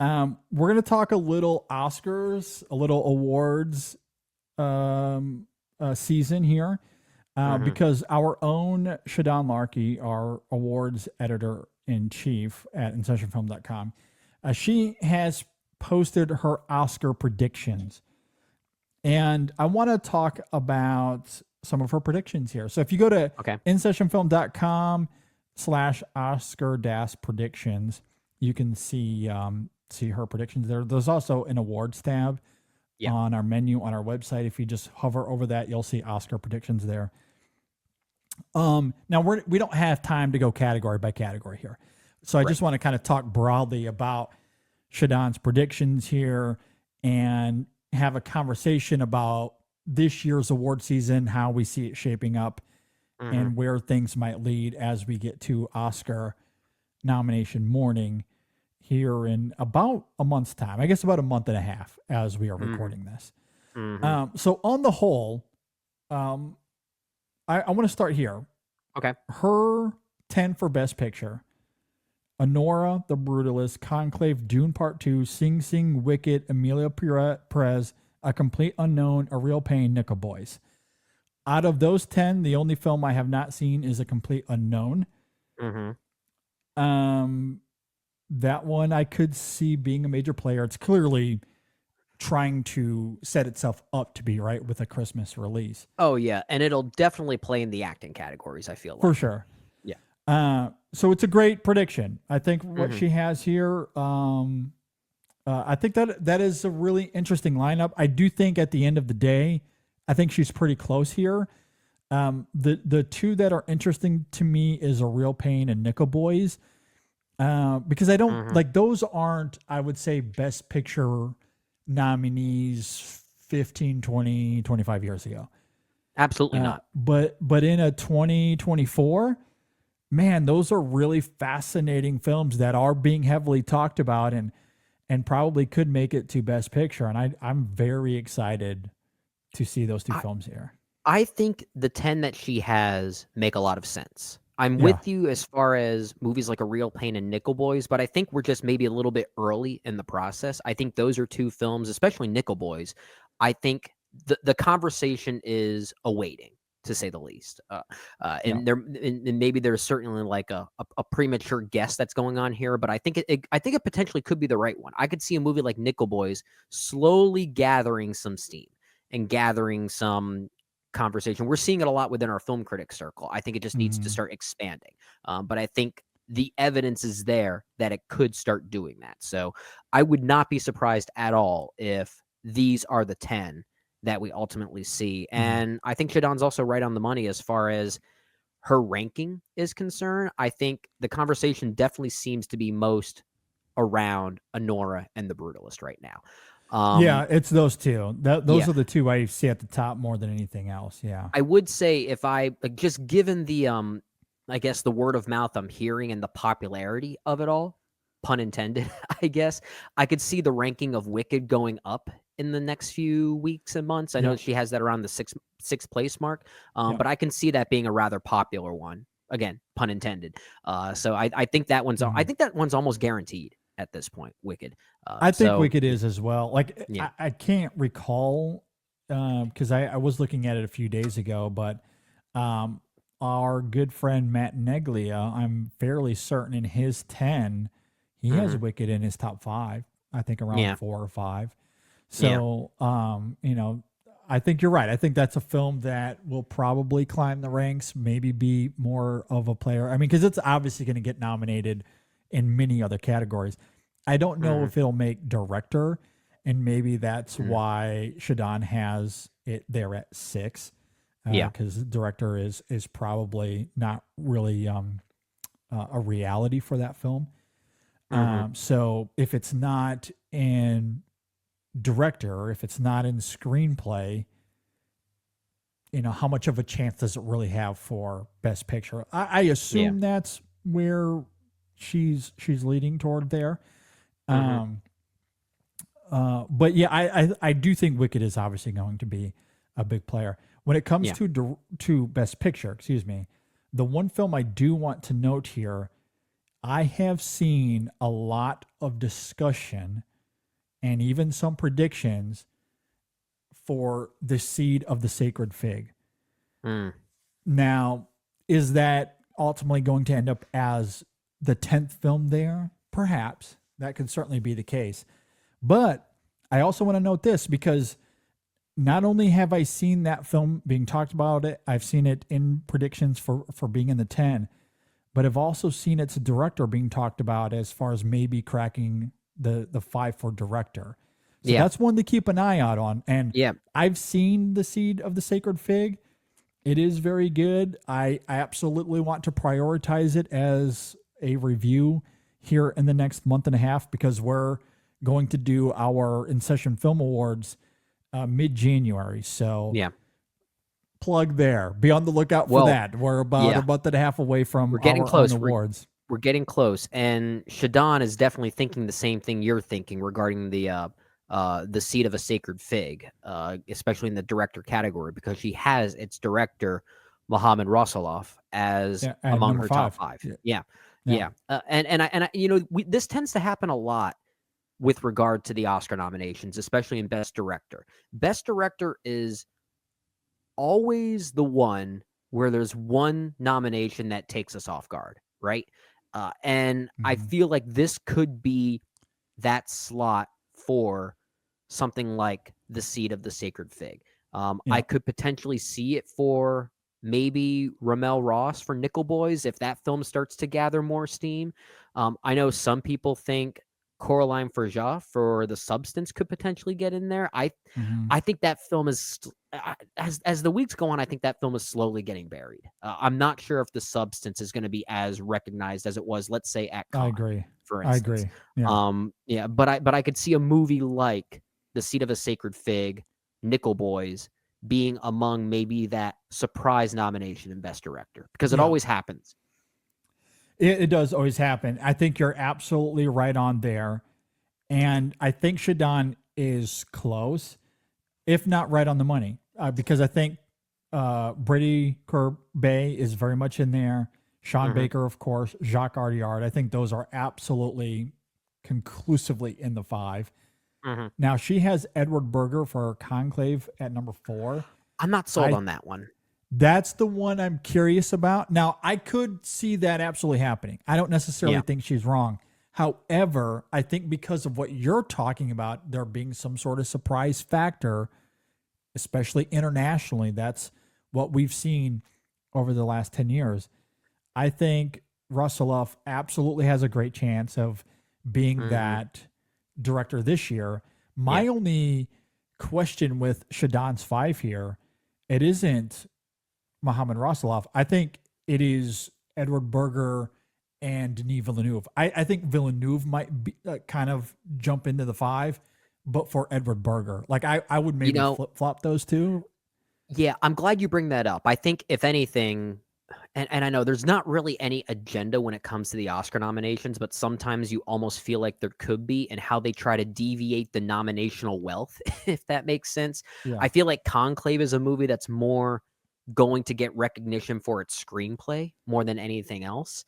We're gonna talk a little Oscars, a little awards season here, because our own Shadan Larki, our awards editor in chief at InSessionFilm.com, she has posted her Oscar predictions, and I want to talk about some of her predictions here. So if you go to InSessionFilm.com/Oscar-predictions, you can see her predictions there. There's also an awards tab on our menu on our website. If you just hover over that, you'll see Oscar predictions there. Now we don't have time to go category by category here, so I just want to kind of talk broadly about Shadan's predictions here and have a conversation about this year's award season, how we see it shaping up, and where things might lead as we get to Oscar nomination morning here in about a month's time. I guess about a month and a half as we are recording this. So on the whole, I want to start here. Okay. Her 10 for Best Picture: Honora, The Brutalist, Conclave, Dune Part 2, Sing Sing, Wicked, Emilia Perez, A Complete Unknown, A Real Pain, Nickel Boys. Out of those 10, the only film I have not seen is A Complete Unknown. That one I could see being a major player. It's clearly trying to set itself up to be right with a Christmas release. Oh, yeah. And it'll definitely play in the acting categories, I feel like. For sure. Yeah. So it's a great prediction. I think what she has here, I think that is a really interesting lineup. I do think at the end of the day, I think she's pretty close here. The two that are interesting to me is A Real Pain and Nickel Boys, because I don't like those aren't, I would say, Best Picture nominees 15, 20, 25 years ago. Absolutely not. But in a 2024, man, those are really fascinating films that are being heavily talked about and probably could make it to Best Picture. And I'm very excited to see those two films here. I think the 10 that she has make a lot of sense. I'm with you as far as movies like A Real Pain and Nickel Boys, but I think we're just maybe a little bit early in the process. I think those are two films, especially Nickel Boys. I think the conversation is awaiting to say the least. And maybe there's certainly like a premature guess that's going on here, but I think it potentially could be the right one. I could see a movie like Nickel Boys slowly gathering some steam and gathering some conversation. We're seeing it a lot within our film critic circle. I think it just needs to start expanding. But I think the evidence is there that it could start doing that. So I would not be surprised at all if these are the 10 that we ultimately see. And I think Shadan's also right on the money as far as her ranking is concerned. I think the conversation definitely seems to be most around Honora and the Brutalist right now. Yeah, it's those two. Those are the two I see at the top more than anything else. Yeah. I would say if I just given the I guess the word of mouth I'm hearing and the popularity of it all, pun intended, I guess, I could see the ranking of Wicked going up in the next few weeks and months. I know she has that around the sixth place mark, but I can see that being a rather popular one. Again, pun intended. So I think that one's I think that one's almost guaranteed at this point. Wicked. I think Wicked is as well. Like I can't recall because I was looking at it a few days ago, but our good friend Matt Neglia, I'm fairly certain in his 10, he has Wicked in his top 5. I think around 4 or 5. So, I think you're right. I think that's a film that will probably climb the ranks, maybe be more of a player. I mean, because it's obviously going to get nominated in many other categories. I don't know if it'll make director, and maybe that's why Shadan has it there at 6. Because director is probably not really a reality for that film. So if it's not in director, or if it's not in screenplay, how much of a chance does it really have for Best Picture? I assume that's where she's leading toward there. But yeah, I do think Wicked is obviously going to be a big player. When it comes to Best Picture, the one film I do want to note here, I have seen a lot of discussion and even some predictions for The Seed of the Sacred Fig. Now, is that ultimately going to end up as the 10th film there? Perhaps. That could certainly be the case. But I also want to note this, because not only have I seen that film being talked about, I've seen it in predictions for being in the 10, but I've also seen its director being talked about as far as maybe cracking the 5 for director. So that's one to keep an eye out on. And I've seen The Seed of the Sacred Fig. It is very good. I absolutely want to prioritize it as a review here in the next month and a half, because we're going to do our InSession Film Awards mid-January. So plug there. Be on the lookout for that. We're about a month and a half away from getting close. awards. We're getting close. And Shadan is definitely thinking the same thing you're thinking regarding the Seed of a Sacred Fig, especially in the director category, because she has its director, Mohamed Rasoulof, as among her top 5. This tends to happen a lot with regard to the Oscar nominations, especially in Best Director. Best Director is always the one where there's one nomination that takes us off guard, right? And I feel like this could be that slot for something like The Seed of the Sacred Fig. I could potentially see it for maybe Ramel Ross for Nickel Boys if that film starts to gather more steam. I know some people think Coraline Forja for The Substance could potentially get in there. I think that film is, as the weeks go on, I think that film is slowly getting buried. I'm not sure if The Substance is going to be as recognized as it was, let's say, at Cannes. I agree. For instance. I agree. But I could see a movie like The Seed of a Sacred Fig, Nickel Boys, being among maybe that surprise nomination in Best Director, because it always happens. It does always happen. I think you're absolutely right on there. And I think Shadan is close, if not right on the money, because I think Brady Corbet is very much in there. Sean Baker, of course, Jacques Audiard. I think those are absolutely conclusively in the 5. Now, she has Edward Berger for Conclave at number 4. I'm not sold on that one. That's the one I'm curious about. Now, I could see that absolutely happening. I don't necessarily think she's wrong. However, I think because of what you're talking about, there being some sort of surprise factor, especially internationally, that's what we've seen over the last 10 years. I think Russelov absolutely has a great chance of being that director this year. My only question with Shadan's 5 here, it isn't Mohamed Russelov. I think it is Edward Berger and Denis Villeneuve. I think Villeneuve might be kind of jump into the 5, but for Edward Berger, like I would maybe flip flop those two. Yeah, I'm glad you bring that up. I think if anything, and I know there's not really any agenda when it comes to the Oscar nominations, but sometimes you almost feel like there could be, and how they try to deviate the nominational wealth, if that makes sense. Yeah. I feel like Conclave is a movie that's more going to get recognition for its screenplay more than anything else.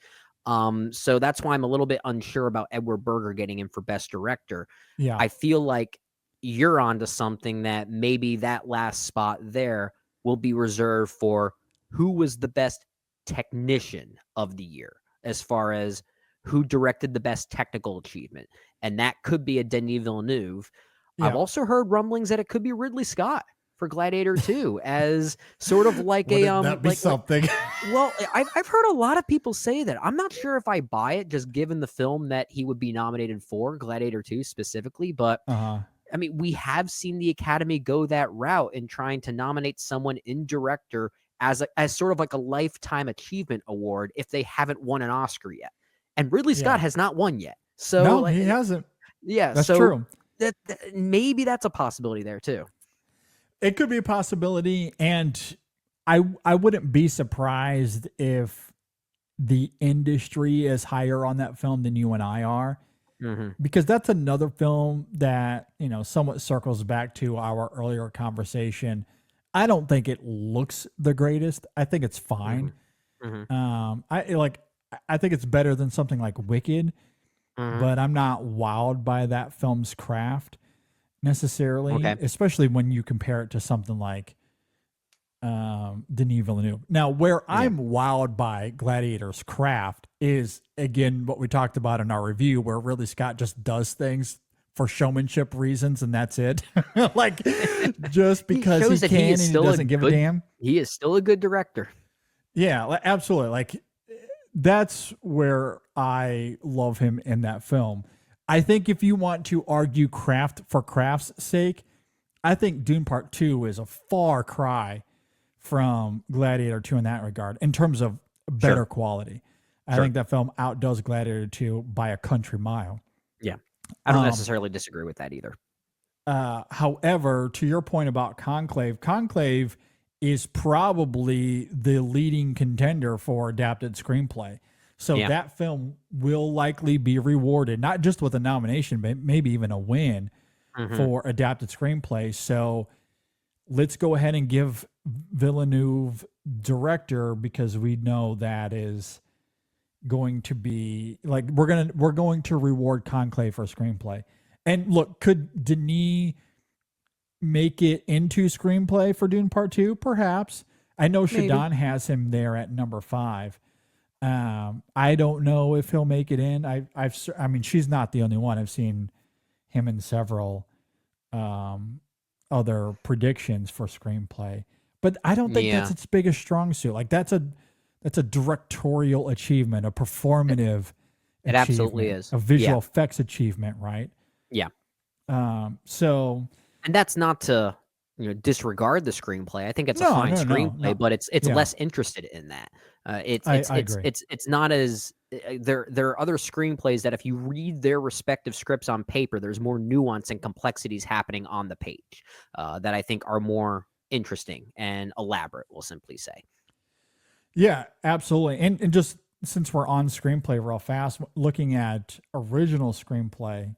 So that's why I'm a little bit unsure about Edward Berger getting in for Best Director. Yeah. I feel like you're onto something, that maybe that last spot there will be reserved for who was the best technician of the year, as far as who directed the best technical achievement. And that could be a Denis Villeneuve. Yeah. I've also heard rumblings that it could be Ridley Scott for Gladiator 2 as sort of like Wouldn't that be something? Well, I've heard a lot of people say that. I'm not sure if I buy it, just given the film that he would be nominated for, Gladiator 2 specifically. But I mean, we have seen the Academy go that route in trying to nominate someone in director as sort of like a lifetime achievement award if they haven't won an Oscar yet. And Ridley Scott has not won yet. So no, he hasn't. Yeah, that's true. That maybe that's a possibility there too. It could be a possibility, and I wouldn't be surprised if the industry is higher on that film than you and I are, because that's another film that, somewhat circles back to our earlier conversation. I don't think it looks the greatest. I think it's fine. I think it's better than something like Wicked, but I'm not wowed by that film's craft necessarily, especially when you compare it to something like Denis Villeneuve. Now, where I'm wowed by Gladiator's craft is, again, what we talked about in our review, where Ridley Scott just does things for showmanship reasons, and that's it. Like, just because he can and he doesn't give a damn. He is still a good director. Yeah, absolutely. Like, that's where I love him in that film. I think if you want to argue craft for craft's sake, I think Dune Part 2 is a far cry from Gladiator 2 in that regard, in terms of better quality. I think that film outdoes Gladiator 2 by a country mile. Yeah. I don't necessarily disagree with that either. However, to your point about Conclave is probably the leading contender for adapted screenplay. So that film will likely be rewarded, not just with a nomination, but maybe even a win for adapted screenplay. So let's go ahead and give Villeneuve director, because we know that is going to be like, we're going to reward Conclave for screenplay. And look, could Denis make it into screenplay for Dune Part 2? Perhaps. I know Shadan has him there at number 5. I don't know if he'll make it in. I mean, she's not the only one. I've seen him in several other predictions for screenplay, but I don't think that's its biggest strong suit. Like, that's a directorial achievement, a performative. It absolutely is a visual effects achievement, right? Yeah. So, and that's not to disregard the screenplay. I think it's a fine screenplay, but it's less interested in that. It's not as there are other screenplays that if you read their respective scripts on paper, there's more nuance and complexities happening on the page that I think are more interesting and elaborate, we'll simply say. Yeah, absolutely. And just since we're on screenplay real fast, looking at original screenplay,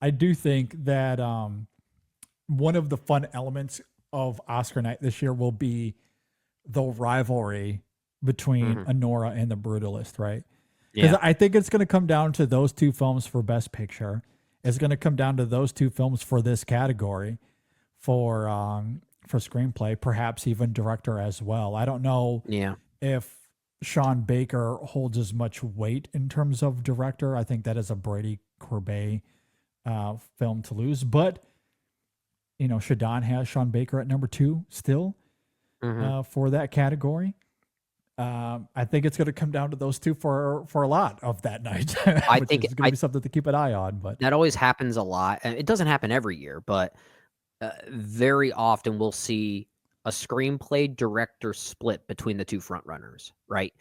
I do think that one of the fun elements of Oscar night this year will be the rivalry between Anora and The Brutalist, right? Because I think it's going to come down to those two films for Best Picture. It's going to come down to those two films for this category for for screenplay, perhaps even director as well. I don't know Yeah. if Sean Baker holds as much weight in terms of director. I think that is a Brady Corbet film to lose, but Shadan has Sean Baker at number 2 still for that category. I think it's going to come down to those two for a lot of that night. I think it's going to be something to keep an eye on. But that always happens a lot, and it doesn't happen every year, but very often we'll see a screenplay director split between the two frontrunners, right?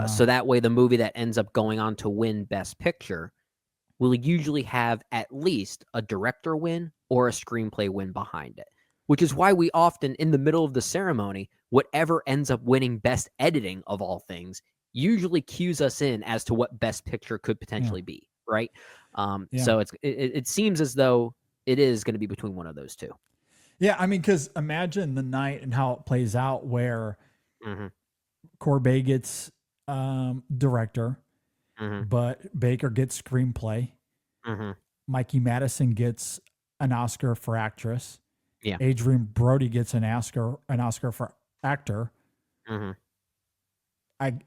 So that way, the movie that ends up going on to win Best Picture will usually have at least a director win or a screenplay win behind it, which is why we often, in the middle of the ceremony, whatever ends up winning Best Editing of all things usually cues us in as to what Best Picture could potentially be, right? So it seems as though it is going to be between one of those two. Yeah, I mean, because imagine the night and how it plays out where Corbet gets director, but Baker gets screenplay. Mikey Madison gets an Oscar for actress. Yeah. Adrian Brody gets an Oscar for actor.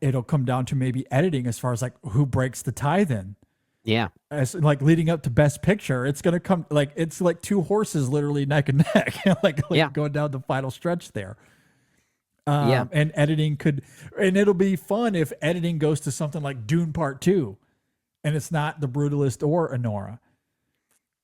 It'll come down to maybe editing as far as like who breaks the tie then. Yeah. As like leading up to Best Picture, it's going to come like it's like two horses literally neck and neck, like going down the final stretch there. And editing and it'll be fun if editing goes to something like Dune Part 2 and it's not The Brutalist or Anora.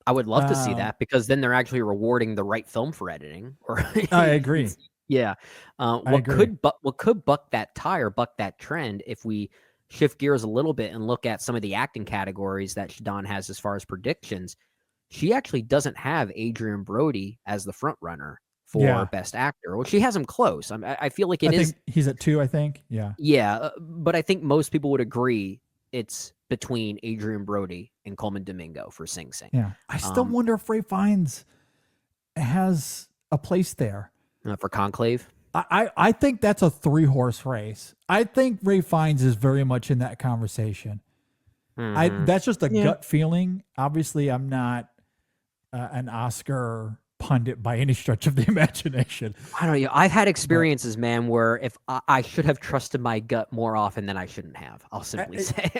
I would love to see that because then they're actually rewarding the right film for editing. Or I agree. Yeah. What could buck that tie or buck that trend if we shift gears a little bit and look at some of the acting categories that Shadan has as far as predictions? She actually doesn't have Adrian Brody as the front runner for Best Actor. Well, she has him close. I feel like he's at 2, I think. Yeah. Yeah, but I think most people would agree it's between Adrian Brody and Coleman Domingo for Sing Sing. Yeah. I still wonder if Ray Fiennes has a place there. For Conclave? I think that's a 3-horse race. I think Ray Fiennes is very much in that conversation. That's just a gut feeling. Obviously, I'm not an Oscar pundit by any stretch of the imagination. I don't know. I've had experiences, man, where if I should have trusted my gut more often than I shouldn't have. I'll simply say.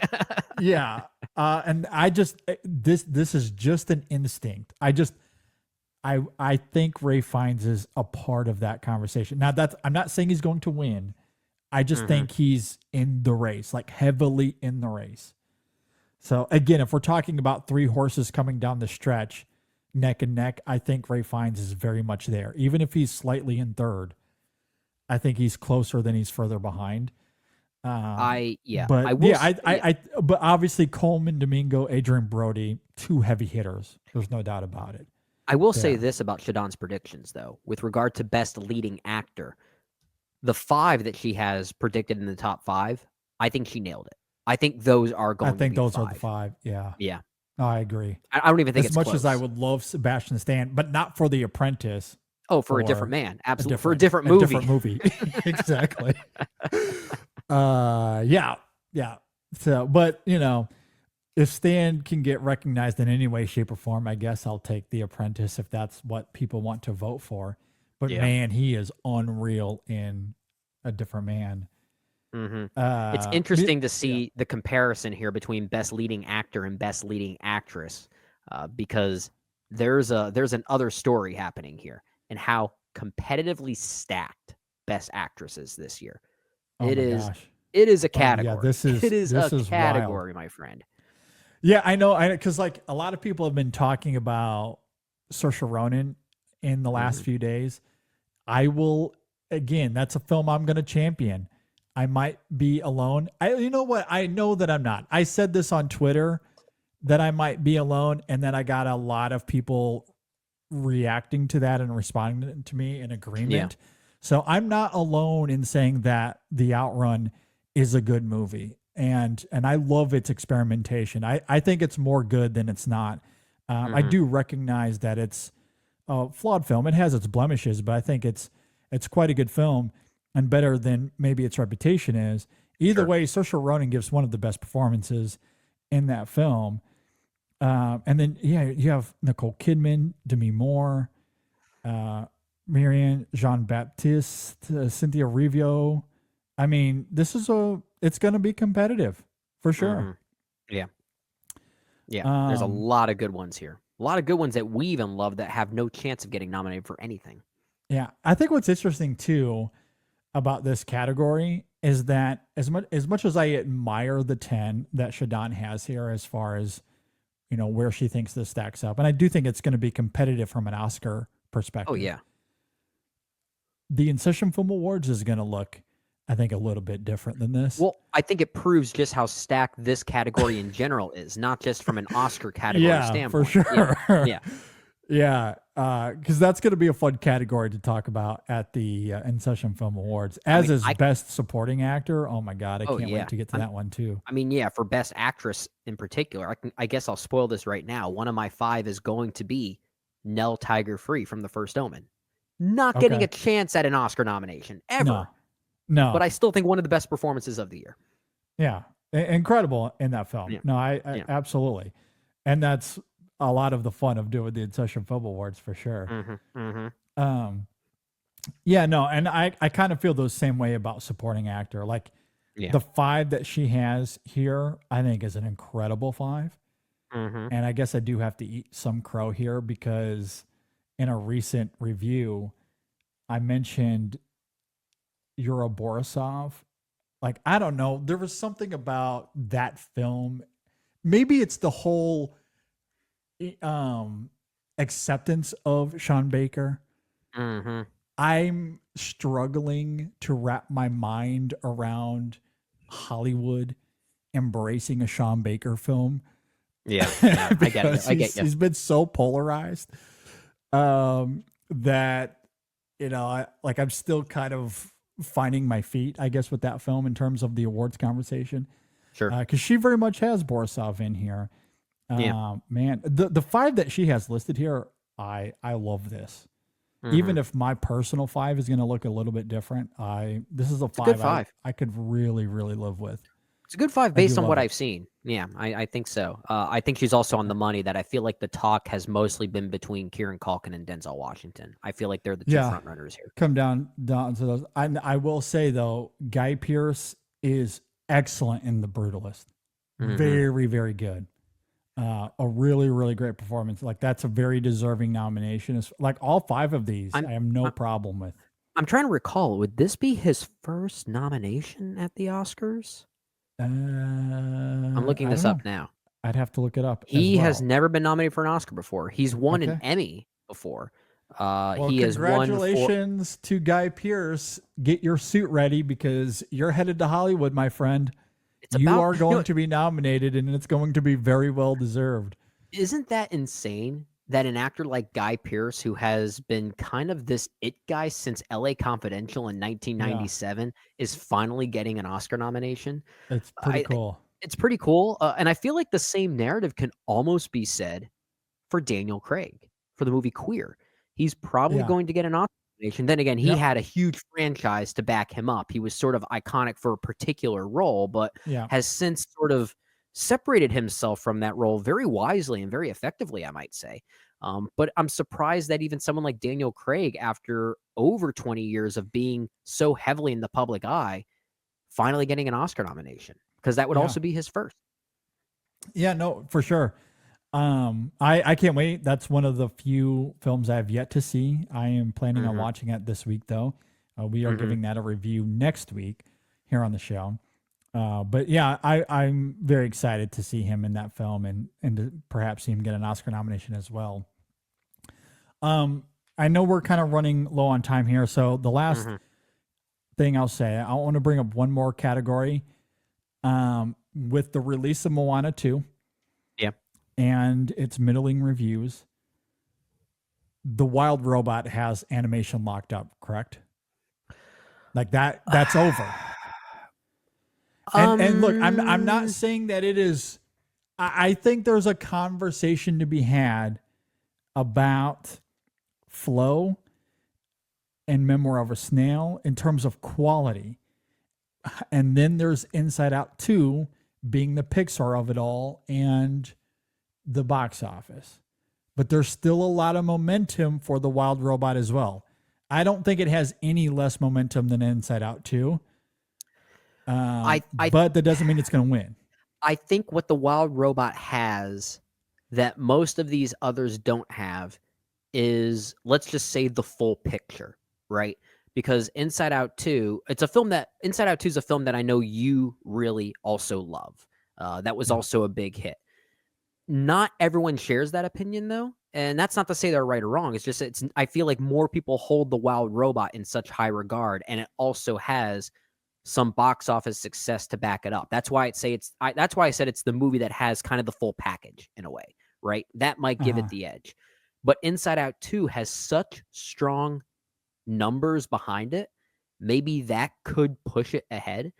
Yeah. And I just, this is just an instinct. I think Ray Fiennes is a part of that conversation. Now I'm not saying he's going to win. I just think he's in the race, like heavily in the race. So again, if we're talking about 3 horses coming down the stretch, neck and neck, I think Ray Fiennes is very much there. Even if he's slightly in third, I think he's closer than he's further behind. But obviously Coleman, Domingo, Adrian Brody, 2 heavy hitters. There's no doubt about it. I will say this about Shadan's predictions, though, with regard to Best Leading Actor, the 5 that she has predicted in the top 5, I think she nailed it. I think those are going. I think to be those 5. are the 5. Yeah. Yeah. No, I agree. I don't even think as it's much close. as I would love Sebastian Stan, but not for The Apprentice. Oh, for a different man, absolutely, for a different movie. A different movie, exactly. Yeah. So, but if Stan can get recognized in any way, shape, or form, I guess I'll take The Apprentice if that's what people want to vote for. But man, he is unreal in A Different Man. It's interesting to see the comparison here between Best Leading Actor and Best Leading Actress, because there's an other story happening here and how competitively stacked Best Actresses this year. It is a category. It is a category, my friend. Yeah, I know. Because like a lot of people have been talking about Saoirse Ronan in the last few days. That's a film I'm going to champion. I might be alone. You know what? I know that I'm not. I said this on Twitter that I might be alone, and then I got a lot of people reacting to that and responding to me in agreement. Yeah. So I'm not alone in saying that The Outrun is a good movie. And I love its experimentation. I think it's more good than it's not. I do recognize that it's a flawed film. It has its blemishes, but I think it's quite a good film and better than maybe its reputation is. Either way, Saoirse Ronan gives one of the best performances in that film. And then, you have Nicole Kidman, Demi Moore, Marianne Jean-Baptiste, Cynthia Rivio. I mean, it's going to be competitive for sure. Mhm. Yeah. Yeah. There's a lot of good ones here. A lot of good ones that we even love that have no chance of getting nominated for anything. Yeah. I think what's interesting too about this category is that as much as I admire the 10 that Shadan has here as far as, where she thinks this stacks up, and I do think it's going to be competitive from an Oscar perspective. Oh, yeah. The InSession Film Awards is going to look, I think, a little bit different than this. Well, I think it proves just how stacked this category in general is, not just from an Oscar category standpoint. For sure. Yeah. Yeah, because that's going to be a fun category to talk about at the InSession Film Awards, as is Best Supporting Actor. Oh my God, I can't wait to get to that one too. I mean, yeah, for Best Actress in particular, I guess I'll spoil this right now. One of my 5 is going to be Nell Tiger Free from The First Omen. Not getting a chance at an Oscar nomination ever. No. But I still think one of the best performances of the year. Yeah, incredible in that film. Yeah. No, I absolutely, and that's a lot of the fun of doing the InSession Film Awards for sure. Yeah, no, and I kind of feel the same way about supporting actor. Like the 5 that she has here, I think is an incredible 5. And I guess I do have to eat some crow here because in a recent review, I mentioned Yura Borisov. Like, I don't know, there was something about that film. Maybe it's the whole acceptance of Sean Baker. I'm struggling to wrap my mind around Hollywood embracing a Sean Baker film. Yeah, I get it. I get you. He's been so polarized that I'm still kind of finding my feet, I guess, with that film in terms of the awards conversation. Sure, because she very much has Borisov in here. Man, the 5 that she has listed here, I love this. Even if my personal 5 is going to look a little bit different, this is a 5 I could really, really live with. It's a good 5 based on what I've seen. Yeah, I think so. I think she's also on the money that I feel like the talk has mostly been between Kieran Culkin and Denzel Washington. I feel like they're the 2 front runners here. Come down to those. I will say though, Guy Pearce is excellent in The Brutalist. Very, very good. A really, really great performance. Like, that's a very deserving nomination. It's like all 5 of these, I have no problem with. I'm trying to recall. Would this be his first nomination at the Oscars? I'm looking this up now. I'd have to look it up. He has never been nominated for an Oscar before. He's won an Emmy before. He has won. Congratulations to Guy Pearce. Get your suit ready because you're headed to Hollywood, my friend. You are going to be nominated, and it's going to be very well deserved. Isn't that insane that an actor like Guy Pearce, who has been kind of this it guy since LA Confidential in 1997, is finally getting an Oscar nomination? It's pretty cool. It's pretty cool. And I feel like the same narrative can almost be said for Daniel Craig for the movie Queer. He's probably going to get an Oscar nomination. Then again, he had a huge franchise to back him up. He was sort of iconic for a particular role, but has since sort of separated himself from that role very wisely and very effectively, I might say. But I'm surprised that even someone like Daniel Craig, after over 20 years of being so heavily in the public eye, finally getting an Oscar nomination, because that would also be his first. Yeah, no, for sure. I can't wait. That's one of the few films I have yet to see. I am planning on watching it this week, though. We are giving that a review next week here on the show. But yeah, I'm very excited to see him in that film and to perhaps see him get an Oscar nomination as well. I know we're kind of running low on time here, so the last thing I'll say, I want to bring up one more category. With the release of MOANA 2 and its middling reviews, The Wild Robot has animation locked up, correct? Like that's over. And look, I'm not saying that it is. I think there's a conversation to be had about flow and Memoir of a Snail in terms of quality. And then there's Inside Out 2 being the Pixar of it all and the box office. But there's still a lot of momentum for The Wild Robot as well. I don't think it has any less momentum than Inside Out 2. But that doesn't mean it's going to win. I think what The Wild Robot has that most of these others don't have is, let's just say, the full picture, right? Because Inside Out 2 is a film that I know you really also love. That was also a big hit. Not everyone shares that opinion, though. And that's not to say they're right or wrong. It's just, I feel like more people hold The Wild Robot in such high regard, and it also has some box office success to back it up. That's why that's why I said it's the movie that has kind of the full package in a way, right? That might give it the edge. But Inside Out 2 has such strong numbers behind it. Maybe that could push it ahead.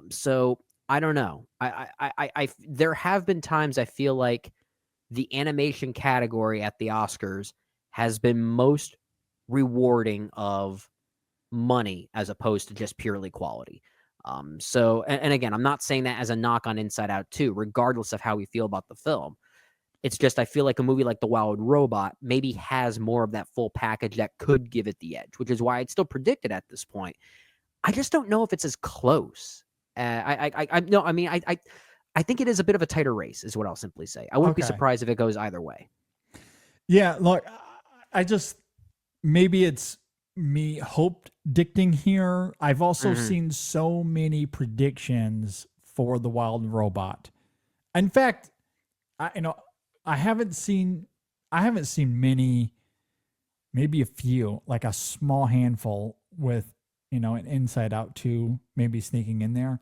So I don't know. I there have been times I feel like the animation category at the Oscars has been most rewarding of money as opposed to just purely quality. So, and again, I'm not saying that as a knock on Inside Out 2, regardless of how we feel about the film. It's just, I feel like a movie like The Wild Robot maybe has more of that full package that could give it the edge, which is why I'd still predict it at this point. I just don't know if it's as close. I think it is a bit of a tighter race, is what I'll simply say. I wouldn't be surprised if it goes either way. Yeah, look, maybe it's me hope dicting here. I've also seen so many predictions for The Wild Robot. In fact, I haven't seen many, maybe a few, like a small handful with, an Inside Out 2 maybe sneaking in there.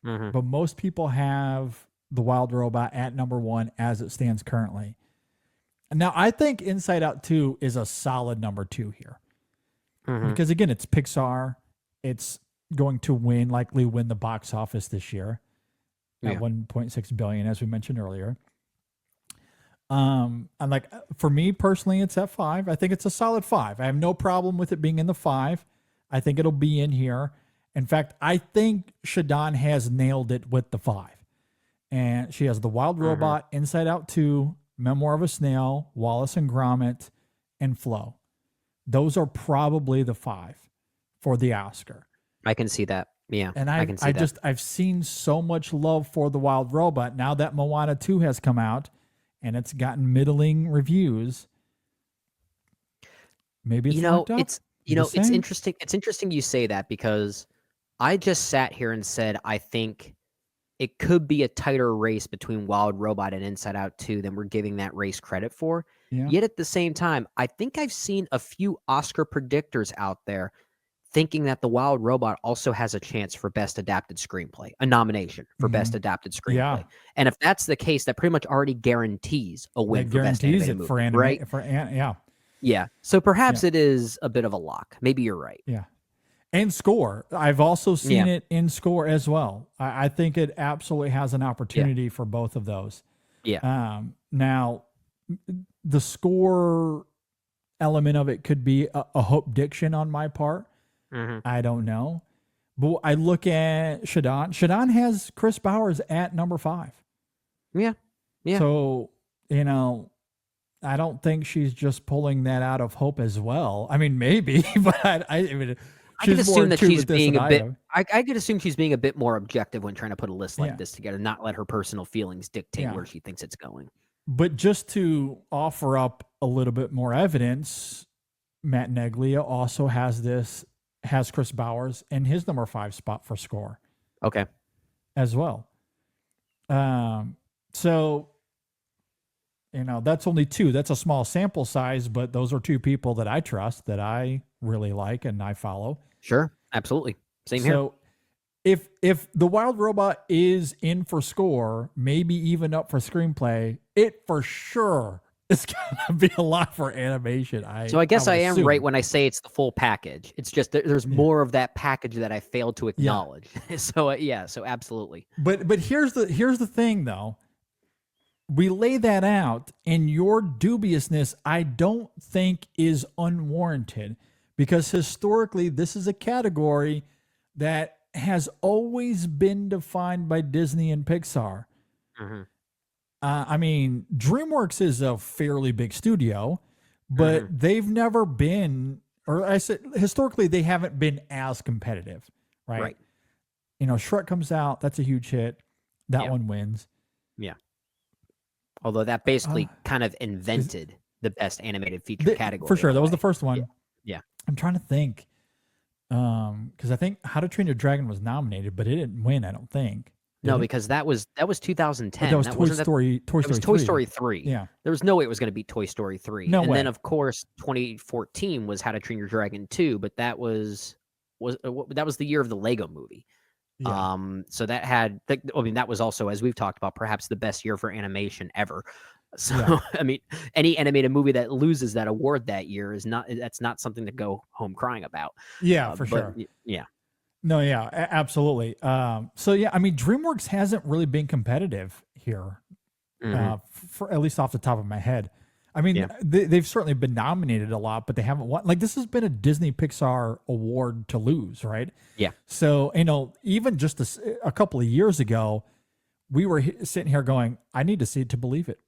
But most people have The Wild Robot at number 1 as it stands currently. Now, I think Inside Out 2 is a solid number 2 here. Because again, it's Pixar. It's going to likely win the box office this year at $1.6 billion, as we mentioned earlier. And like, for me personally, it's at 5. I think it's a solid 5. I have no problem with it being in the 5. I think it'll be in here. In fact, I think Shadan has nailed it with the 5. And she has The Wild Robot, Inside Out 2, Memoir of a Snail, Wallace and Gromit, and Flow. Those are probably the 5 for the Oscar. I can see that. Yeah. And I can see that. I've seen so much love for The Wild Robot now that MOANA 2 has come out and it's gotten middling reviews. Maybe it's it's interesting. It's interesting you say that, because I just sat here and said I think it could be a tighter race between Wild Robot and Inside Out 2 than we're giving that race credit for. Yeah. Yet at the same time, I think I've seen a few Oscar predictors out there thinking that The Wild Robot also has a chance for Best Adapted Screenplay, a nomination for Best Adapted Screenplay. Yeah. And if that's the case, that pretty much already guarantees a win for Best Animated Movie, right? Yeah. So perhaps it is a bit of a lock. Maybe you're right. Yeah. And score. I've also seen it in score as well. I think it absolutely has an opportunity for both of those. Yeah. Now, the score element of it could be a hope diction on my part. I don't know. But I look at Shadan. Shadan has Chris Bowers at number 5. Yeah. So, I don't think she's just pulling that out of hope as well. I mean, maybe, but I could assume that she's being a bit. I could assume she's being a bit more objective when trying to put a list like this together, not let her personal feelings dictate where she thinks it's going. But just to offer up a little bit more evidence, Matt Neglia also has Chris Bowers in his number 5 spot for score. Okay. As well. So, that's only 2. That's a small sample size, but those are 2 people that I trust, that I really like and I follow. Sure. Absolutely. Same here. So if The Wild Robot is in for score, maybe even up for screenplay, it for sure is going to be a lot for animation. So I guess I am right when I say it's the full package. It's just there's more of that package that I failed to acknowledge. So so absolutely. But here's the thing though. We lay that out, and your dubiousness, I don't think, is unwarranted, because historically this is a category that has always been defined by Disney and Pixar. I mean, DreamWorks is a fairly big studio, but they've never been or I said historically, they haven't been as competitive, right? Right. You know, Shrek comes out, that's a huge hit. That one wins. Yeah. Although that basically kind of invented the best animated feature category. For sure. That was the first one. Yeah. I'm trying to think. Because I think How to Train Your Dragon was nominated, but it didn't win, I don't think. No, because that was 2010. That was Toy Story 3. Yeah. There was no way it was going to beat Toy Story 3. No and way. then, of course, 2014 was How to Train Your Dragon 2, but that was the year of the Lego movie. Yeah. So that had, I mean, that was also, as we've talked about, perhaps the best year for animation ever. So, Yeah. I mean, any animated movie that loses that award that year that's not something to go home crying about. Yeah, for sure. Yeah. No, yeah, absolutely. So yeah, I mean, DreamWorks hasn't really been competitive here, for at least off the top of my head. I mean, they've certainly been nominated a lot, but they haven't won. Like, this has been a Disney Pixar award to lose, right? Yeah. So, you know, even just a couple of years ago, we were sitting here going, I need to see it to believe it.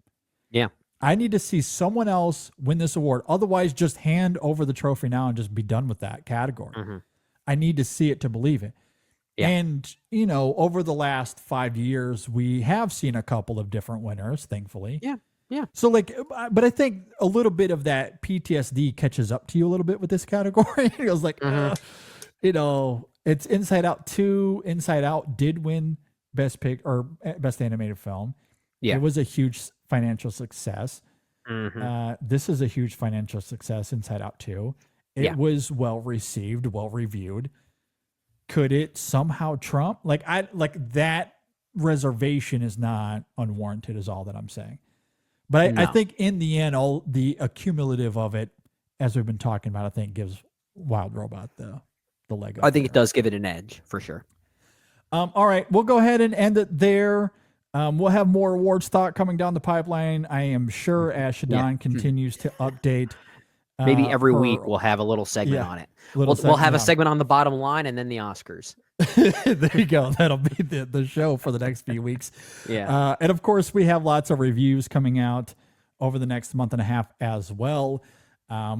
Yeah. I need to see someone else win this award. Otherwise, just hand over the trophy now and just be done with that category. I need to see it to believe it. Yeah. And, you know, over the last 5 years, we have seen a couple of different winners, thankfully. Yeah. Yeah. So, like, but I think a little bit of that PTSD catches up to you a little bit with this category. It was like, you know, it's Inside Out 2. Inside Out did win Best Animated Film. Yeah. It was a huge financial success. This is a huge financial success, Inside Out 2. It was well received, well reviewed. Could it somehow trump? Like that reservation is not unwarranted, is all that I'm saying. But I think in the end, all the accumulative of it, as we've been talking about, I think gives Wild Robot the leg up. I think it does give it an edge for sure. All right, we'll go ahead and end it there. We'll have more awards talk coming down the pipeline. I am sure as Shadan continues to update. Maybe every week we'll have a little segment on it. We'll have a segment on the bottom line and then the Oscars. There you go. That'll be the show for the next few weeks. Yeah. And of course, we have lots of reviews coming out over the next month and a half as well.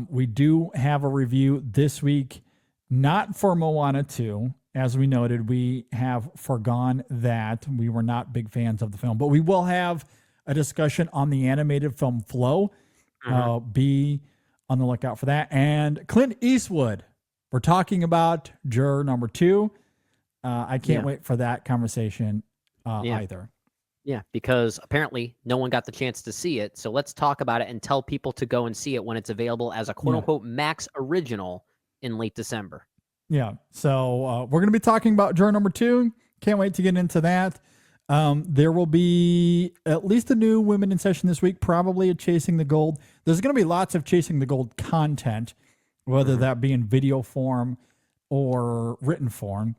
We do have a review this week, not for MOANA 2. As we noted, we have forgone that. We were not big fans of the film, but we will have a discussion on the animated film Flow. Be on the lookout for that. And Clint Eastwood, we're talking about Juror Number 2. I can't wait for that conversation either. Yeah, because apparently no one got the chance to see it. So let's talk about it and tell people to go and see it when it's available as a quote-unquote Max original in late December. Yeah, so we're going to be talking about Juror Number 2. Can't wait to get into that. There will be at least a new Women in Session this week, probably a Chasing the Gold. There's going to be lots of Chasing the Gold content, whether that be in video form or written form.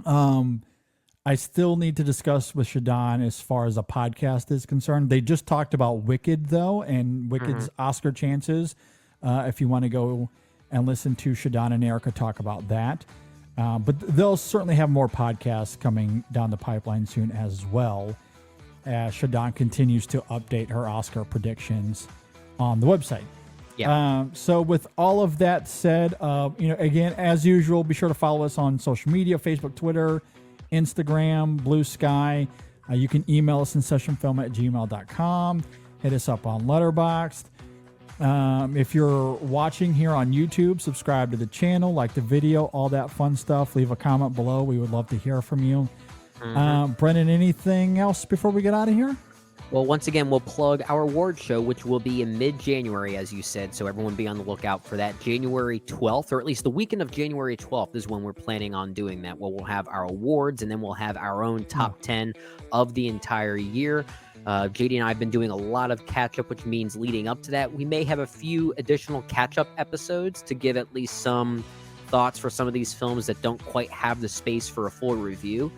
I still need to discuss with Shadan as far as a podcast is concerned. They just talked about Wicked, though, and Wicked's Oscar chances. If you want to go and listen to Shadan and Erica talk about that. But they'll certainly have more podcasts coming down the pipeline soon as well, as Shadan continues to update her Oscar predictions on the website. Yeah. So with all of that said, again, as usual, be sure to follow us on social media, Facebook, Twitter, Instagram, Blue Sky. You can email us InSessionFilm@gmail.com. Hit us up on Letterboxd. If you're watching here on YouTube, subscribe to the channel, like the video, all that fun stuff. Leave a comment below. We would love to hear from you. Brennan, anything else before we get out of here? Well, once again, we'll plug our award show, which will be in mid-January, as you said. So everyone be on the lookout for that. January 12th, or at least the weekend of January 12th is when we're planning on doing that. Well, we'll have our awards, and then we'll have our own top 10 of the entire year. JD and I have been doing a lot of catch-up, which means leading up to that, we may have a few additional catch-up episodes to give at least some thoughts for some of these films that don't quite have the space for a full review.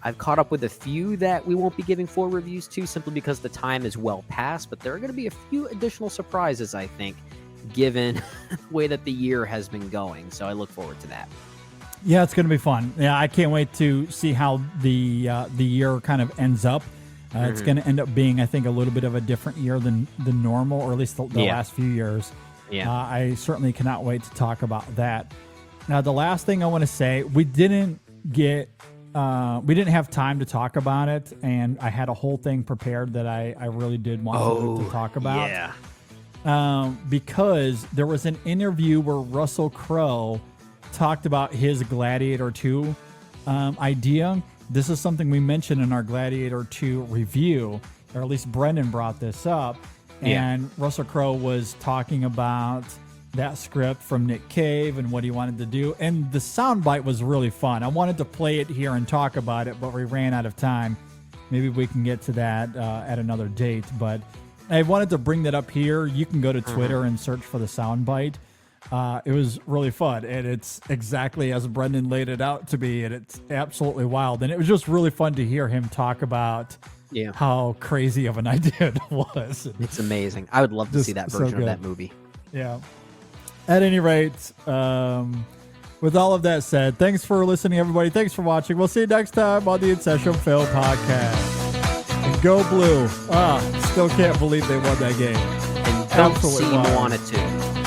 I've caught up with a few that we won't be giving full reviews to simply because the time is well past, but there are going to be a few additional surprises, I think, given the way that the year has been going. So I look forward to that. Yeah, it's going to be fun. Yeah, I can't wait to see how the year kind of ends up. It's going to end up being, I think, a little bit of a different year than normal, or at least the last few years. Yeah. I certainly cannot wait to talk about that. Now, the last thing I want to say, we didn't have time to talk about it, and I had a whole thing prepared that I really did want to talk about. Yeah. Because there was an interview where Russell Crowe talked about his Gladiator 2 idea. This is something we mentioned in our Gladiator 2 review, or at least Brendan brought this up. And Russell Crowe was talking about that script from Nick Cave and what he wanted to do. And the soundbite was really fun. I wanted to play it here and talk about it, but we ran out of time. Maybe we can get to that at another date. But I wanted to bring that up here. You can go to Twitter and search for the soundbite. It was really fun, and it's exactly as Brendan laid it out to be, and it's absolutely wild. And it was just really fun to hear him talk about how crazy of an idea it was. It's amazing. I would love to see that version of that movie. Yeah. At any rate, with all of that said, thanks for listening, everybody. Thanks for watching. We'll see you next time on the InSession Film Podcast. And go Blue. Still can't believe they won that game. And don't see MOANA 2.